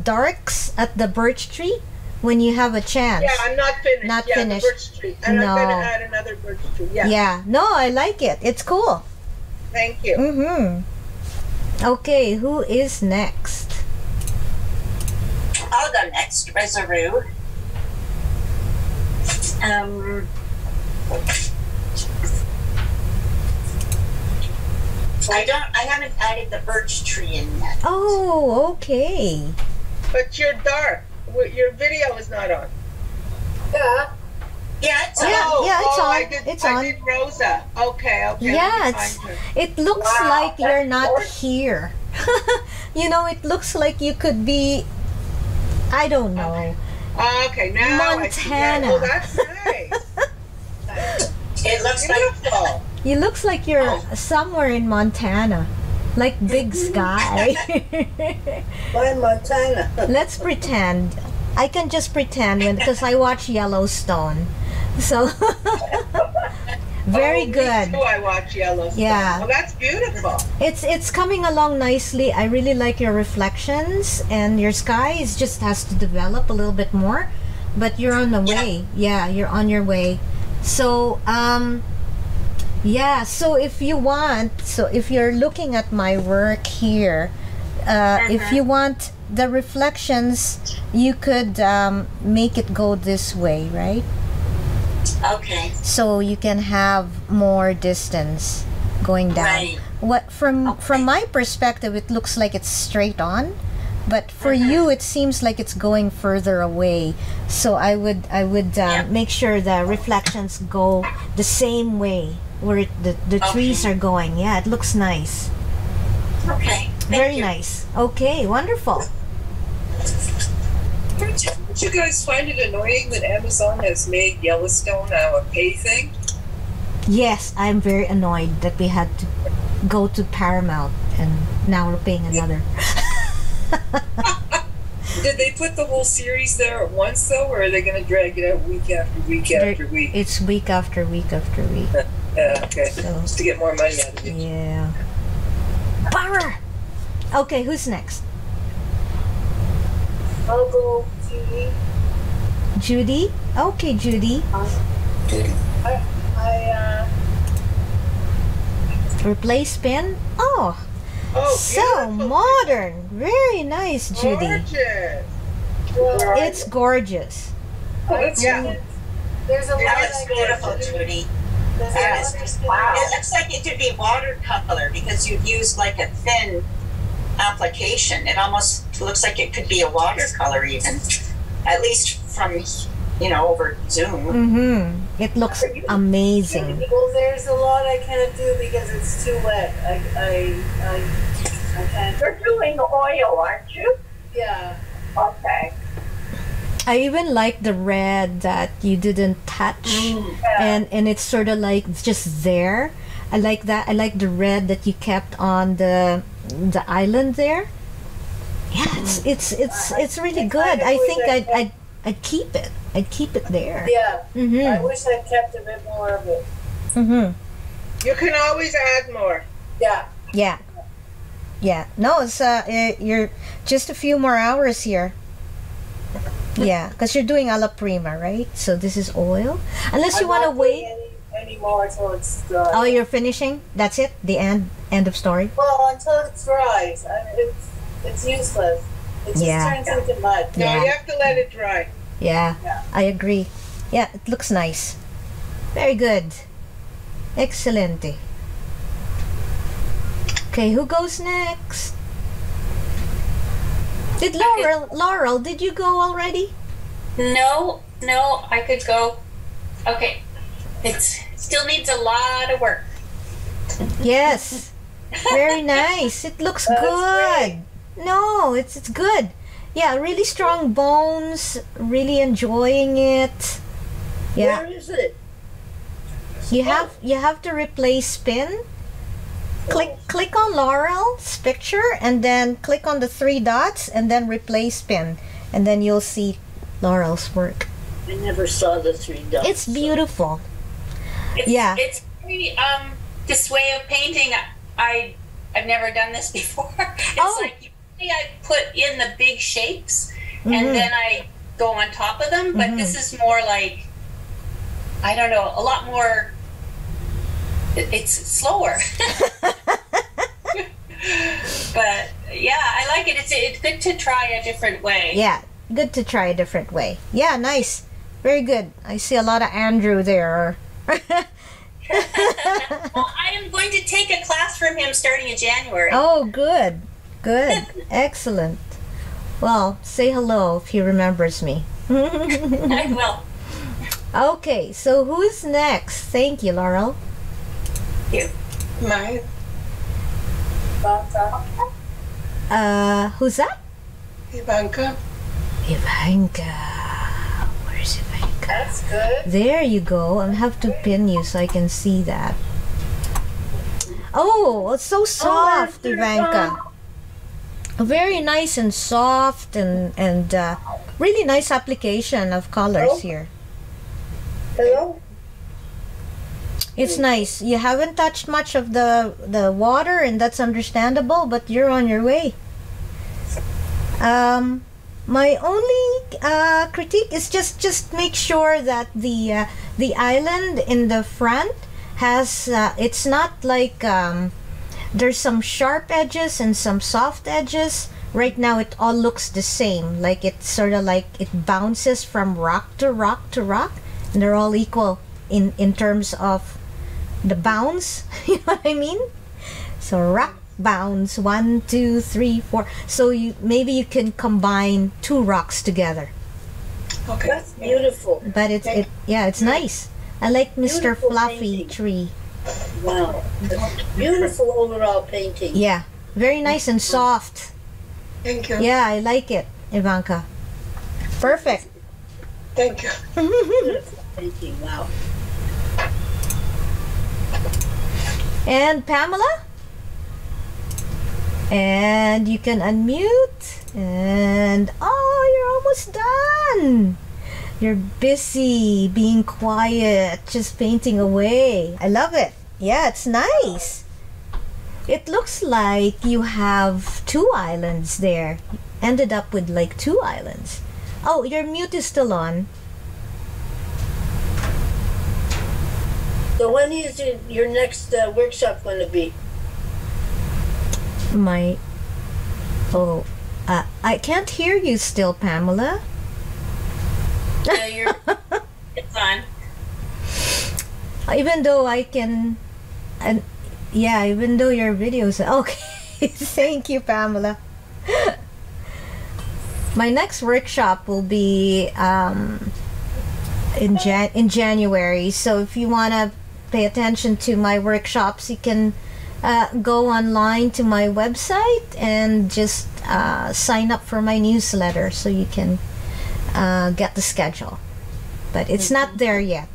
darks at the birch tree when you have a chance.
Yeah, I'm not finished.
Not
yeah,
finished.
The birch tree. And
No.
I'm gonna add another birch tree. Yeah.
Yeah. No, I like it. It's cool.
Thank you.
Mm-hmm. Okay, who is next?
I'll go next, Resaru. I haven't added the birch tree in yet.
Oh, okay.
But you're dark. Your video is not on.
Yeah.
Yeah, it's on.
Yeah, it's on.
I did Rosa. Okay.
Yeah,
let me find her.
it looks
Wow,
like you're
that's
not
gorgeous.
here. You know, it looks like you could be, I don't know.
Okay, now I see. Yeah,
Montana.
oh, that's nice.
It looks like
Beautiful.
You looks like you're somewhere in Montana. Like big sky.
Why Montana?
Let's pretend. I can just pretend because I watch Yellowstone. So very
Me
good.
too, I watch Yellowstone.
Yeah.
Well, that's beautiful.
It's coming along nicely. I really like your reflections, and your sky just has to develop a little bit more, but you're on the way. Yeah, you're on your way. So yeah, so if you're looking at my work here, if you want the reflections, you could make it go this way, right?
okay.
So you can have more distance going down.
Right.
What from my perspective, it looks like it's straight on, but for you, it seems like it's going further away. So I would make sure the reflections go the same way where the trees are going. Yeah, it looks nice.
Okay.
Very nice. Okay, wonderful.
Don't you guys find it annoying that Amazon has made Yellowstone now a pay thing?
Yes, I'm very annoyed that we had to go to Paramount and now we're paying another.
Did they put the whole series there at once though, or are they going to drag it out week after week after week?
It's week after week after week.
Yeah, okay.
So,
just to get more money out of it.
Yeah. Power! Okay, who's next?
I'll go Judy.
Judy? Okay, Judy. Replace pin? Oh, so
beautiful.
modern. Very nice, Judy.
Gorgeous.
It's gorgeous.
Oh, that's
Yeah.
There's a lot
That is
I
beautiful,
can do.
Judy.
There's a
That
lot
is
I
just
can
wow.
do.
It looks like it could be watercolor because you've used like a thin application. It almost looks like it could be a watercolor even, at least from over Zoom.
Mm-hmm. It looks amazing.
Well, there's a lot I can't do because it's too wet. I can't.
You're doing oil, aren't you?
Yeah.
Okay.
I even like the red that you didn't touch, and it's sort of like it's just there. I like that. I like the red that you kept on the island there. Yeah, it's really good. I think I'd keep it. I'd keep it there.
Yeah. I
Mm-hmm.
wish I'd kept a bit more of it.
Mm-hmm.
You can always add more.
Yeah.
Yeah. Yeah. No, it's you're just a few more hours here. Yeah, because you're doing alla prima, right? So this is oil. Unless you want to wait.
Any more until it's dry.
Oh, you're finishing? That's it? The end of story?
Well, until it dries. It's useless. It just turns into mud.
No,
Yeah.
you have to let it dry.
Yeah,
Yeah.
I agree. Yeah, it looks nice. Very good. Excelente. Okay, who goes next? Did Laurel, did you go already?
No, I could go. Okay. It still needs a lot of work.
Yes. Very nice. It looks good. No, it's good. Yeah, really strong bones. Really enjoying it. Yeah.
Where is it?
You have to replace spin. Click on Laurel's picture and then click on the 3 dots and then replace spin, and then you'll see Laurel's work.
I never saw the 3 dots.
It's beautiful.
It's, It's very, this way of painting, I've never done this before. It's like usually I put in the big shapes and then I go on top of them, but this is more like, I don't know, a lot more, it's slower. But yeah, I like it. It's good to try a different way.
Yeah, good to try a different way. Yeah, nice. Very good. I see a lot of Andrew there.
Well, I am going to take a class from him starting in January.
Oh, good. Good. Excellent. Well, say hello if he remembers me.
I will.
Okay, so who's next? Thank you, Laurel.
Thank you.
Mine.
Who's that?
Ivanka.
Ivanka. Where's Ivanka?
That's good.
There you go. I'll have to pin you so I can see that. Oh, it's so soft, Ivanka. Very nice and soft and really nice application of colors here.
Hello?
It's nice. You haven't touched much of the water, and that's understandable, but you're on your way. My only critique is just make sure that the island in the front has it's not like there's some sharp edges and some soft edges. Right now it all looks the same, like it's sort of like it bounces from rock to rock to rock, and they're all equal in terms of the bounce. You know what I mean? So rock bounds 1, 2, 3, 4. So maybe you can combine 2 rocks together.
Okay.
That's beautiful.
But it's nice. I like Mr.
Beautiful
Fluffy
painting.
Tree.
Wow. Beautiful overall painting.
Yeah, very nice and soft.
Thank you.
Yeah, I like it, Ivanka. Perfect.
Thank you.
Beautiful painting. Wow.
And Pamela? And you can unmute. And you're almost done. You're busy, being quiet, just painting away. I love it. Yeah, it's nice. It looks like you have 2 islands there. You ended up with like 2 islands. Oh, your mute is still on.
So when is your next workshop going to be?
I can't hear you still, Pamela.
Yeah, it's on.
Even though I can, even though your videos okay. Thank you, Pamela. My next workshop will be in January. So if you want to pay attention to my workshops, you can go online to my website and just sign up for my newsletter so you can get the schedule. But it's not there yet.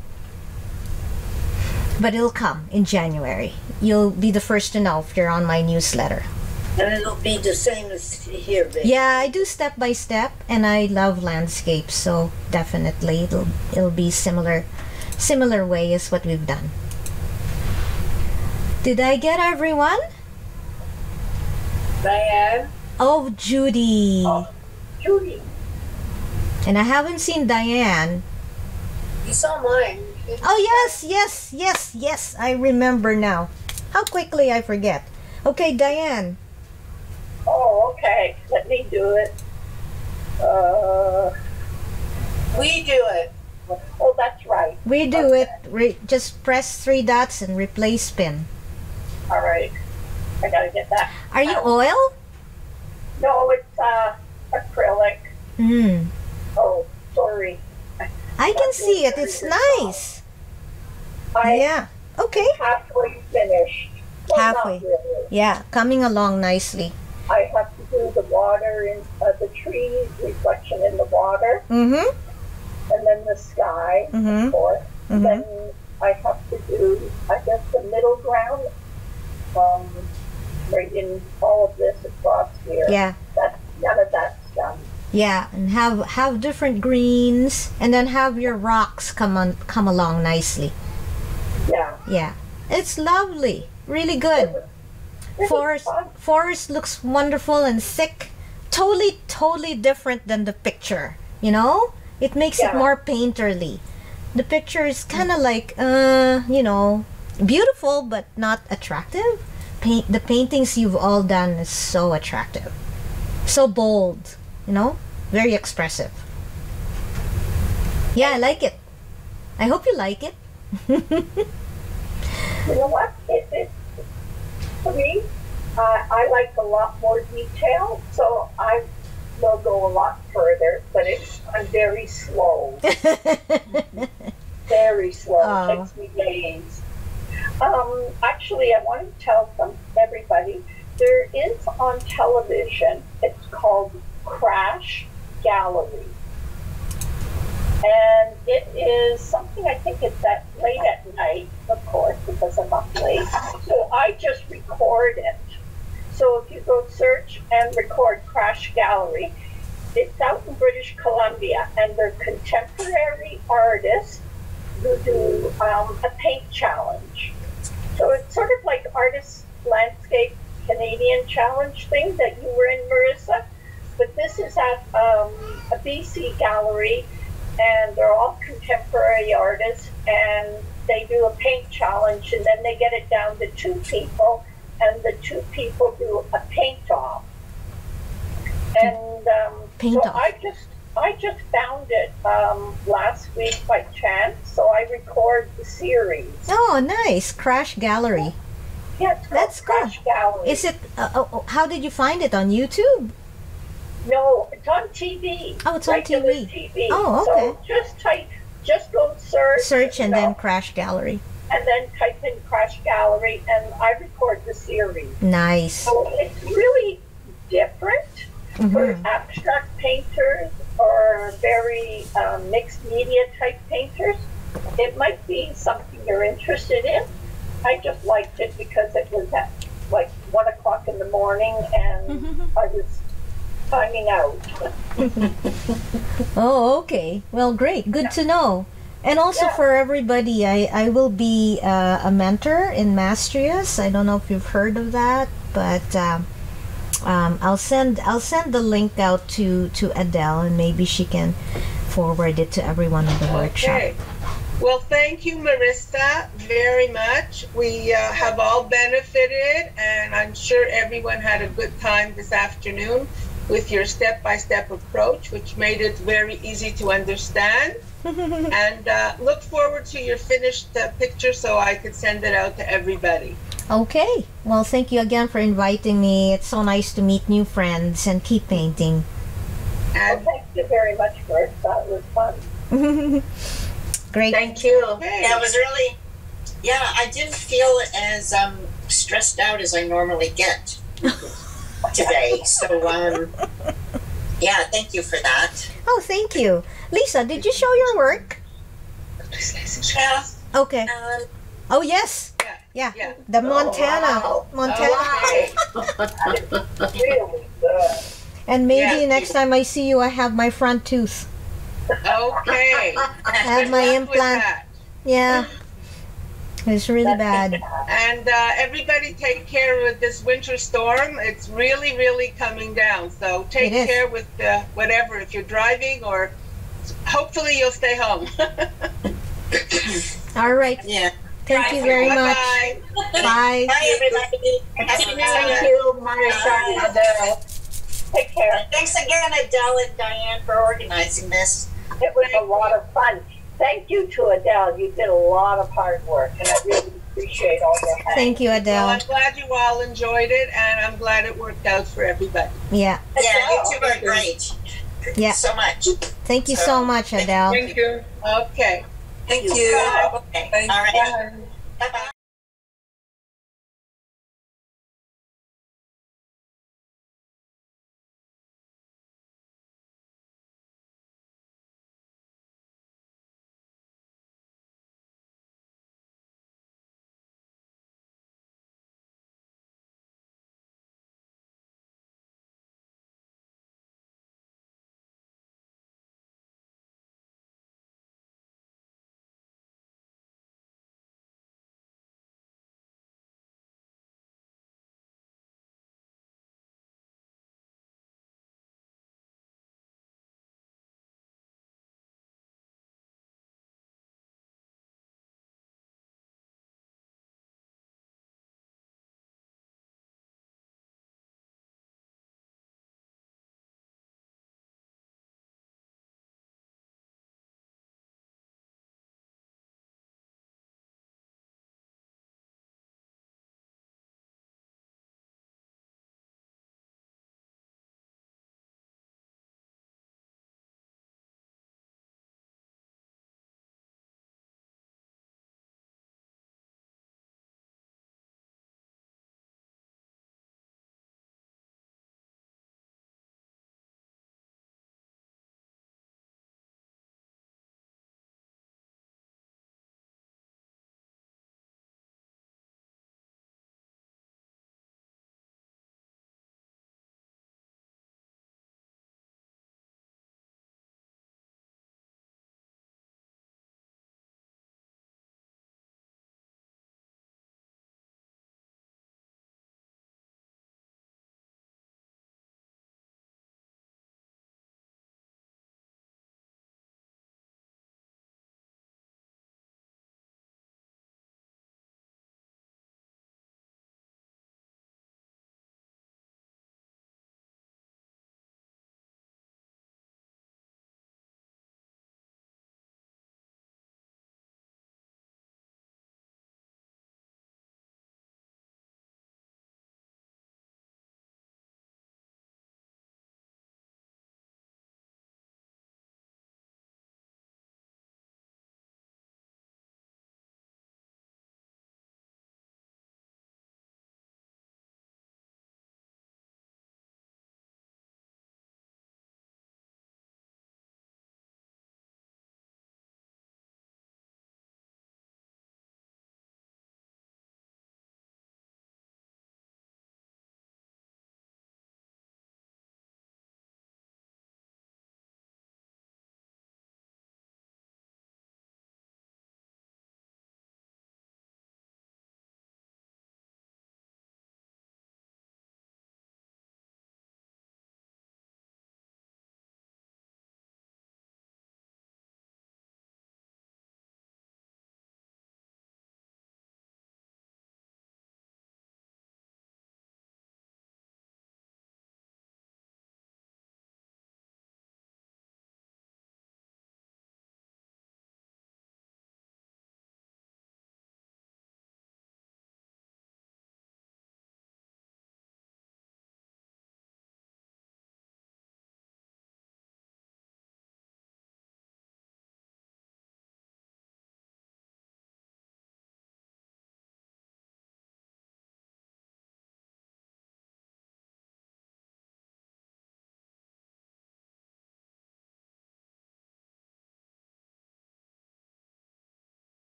But it'll come in January. You'll be the first to know if you're on my newsletter.
And it'll be the same as here, basically.
Yeah, I do step by step, and I love landscapes, so definitely it'll be similar way as what we've done. Did I get everyone?
Diane?
Oh, Judy.
Oh, Judy.
And I haven't seen Diane.
You saw mine.
Oh, yes. I remember now. How quickly I forget. Okay, Diane.
Oh, okay. Let me do it. We do it. Oh, that's right.
We do it. Just press 3 dots and replace pin.
All right. I gotta get that.
Are you oil?
No, it's acrylic. Oh, sorry.
I can see it. It's nice. Yeah. Okay.
Halfway finished. Well,
Halfway.
not really.
Yeah, coming along nicely.
I have to do the water in the trees, reflection in the water,
Mm-hmm.
and then the sky, of course.
Mhm.
Then I have to do, I guess, the middle ground, right in all of this across here.
Yeah.
None of that's done.
Yeah, and have different greens, and then have your rocks come along nicely.
Yeah.
Yeah, it's lovely, really good. Forest looks wonderful and thick, totally different than the picture. You know, it makes it more painterly. The picture is kind of like, beautiful but not attractive. The paintings you've all done is so attractive, so bold. Very expressive. Yeah, I like it. I hope you like it.
You know what? For me, I like a lot more detail, so I will go a lot further, but I'm very slow. Very slow.
Oh.
It takes me days. Actually, I want to tell everybody, there is on television, it's called Crash Gallery. And it is something, I think it's that late at night, of course, because I'm up late. So I just record it. So if you go search and record Crash Gallery, it's out in British Columbia, and they're contemporary artists who do a paint challenge. So it's sort of like Artist Landscape Canadian Challenge thing that you were in, Marissa. But this is at a BC gallery, and they're all contemporary artists, and they do a paint challenge, and then they get it down to 2 people, and the 2 people do a paint-off. And I just found it last week by chance, so I record the series.
Oh, nice. Crash Gallery.
Yeah, it's called
That's cool.
Crash Gallery.
Is it? How did you find it on YouTube?
No, it's on TV.
Oh, it's on
regular
TV. Oh, okay.
So just go search.
Search and then Crash Gallery.
And then type in Crash Gallery, and I record the series.
Nice.
So it's really different for abstract painters or very mixed media type painters. It might be something you're interested in. I just liked it because it was at like 1 o'clock in the morning, and I was timing out.
Oh, okay. Well, great. Good to know. And also for everybody, I will be a mentor in Maastricht. I don't know if you've heard of that, but I'll send the link out to Adele, and maybe she can forward it to everyone in the workshop.
Okay. Well, thank you, Marissa, very much. We have all benefited, and I'm sure everyone had a good time this afternoon with your step-by-step approach, which made it very easy to understand. And look forward to your finished picture so I could send it out to everybody.
Okay. Well, thank you again for inviting me. It's so nice to meet new friends and keep painting.
And
thank you very much, Bert. That was fun.
Great.
Thank you.
Okay.
That was really, I didn't feel as stressed out as I normally get today. So, thank you for that.
Oh, thank you. Lisa, did you show your work?
Yeah.
Okay. Oh, yes. Yeah. The Montana.
Really good.
And maybe next time I see you, I have my front tooth.
Okay.
I have my implant. Yeah. It's really bad.
And everybody take care with this winter storm. It's really, really coming down. So take care with whatever. If you're driving, or hopefully you'll stay home.
All right.
Yeah.
Thank you very much.
Bye.
Bye.
Bye, everybody.
Thank you, Marissa, Adele. Take care.
Thanks again, Adele and Diane, for organizing this.
It was a lot of fun. Thank you to Adele. You did a lot of hard work, and I really appreciate all your help.
Thank you, Adele.
Well, I'm glad you all enjoyed it, and I'm glad it worked out for everybody.
Yeah.
Yeah, you two are great.
Yeah.
So much.
Thank you so much, Adele.
Thank you. Okay.
Thank you. Okay. All right. Bye-bye.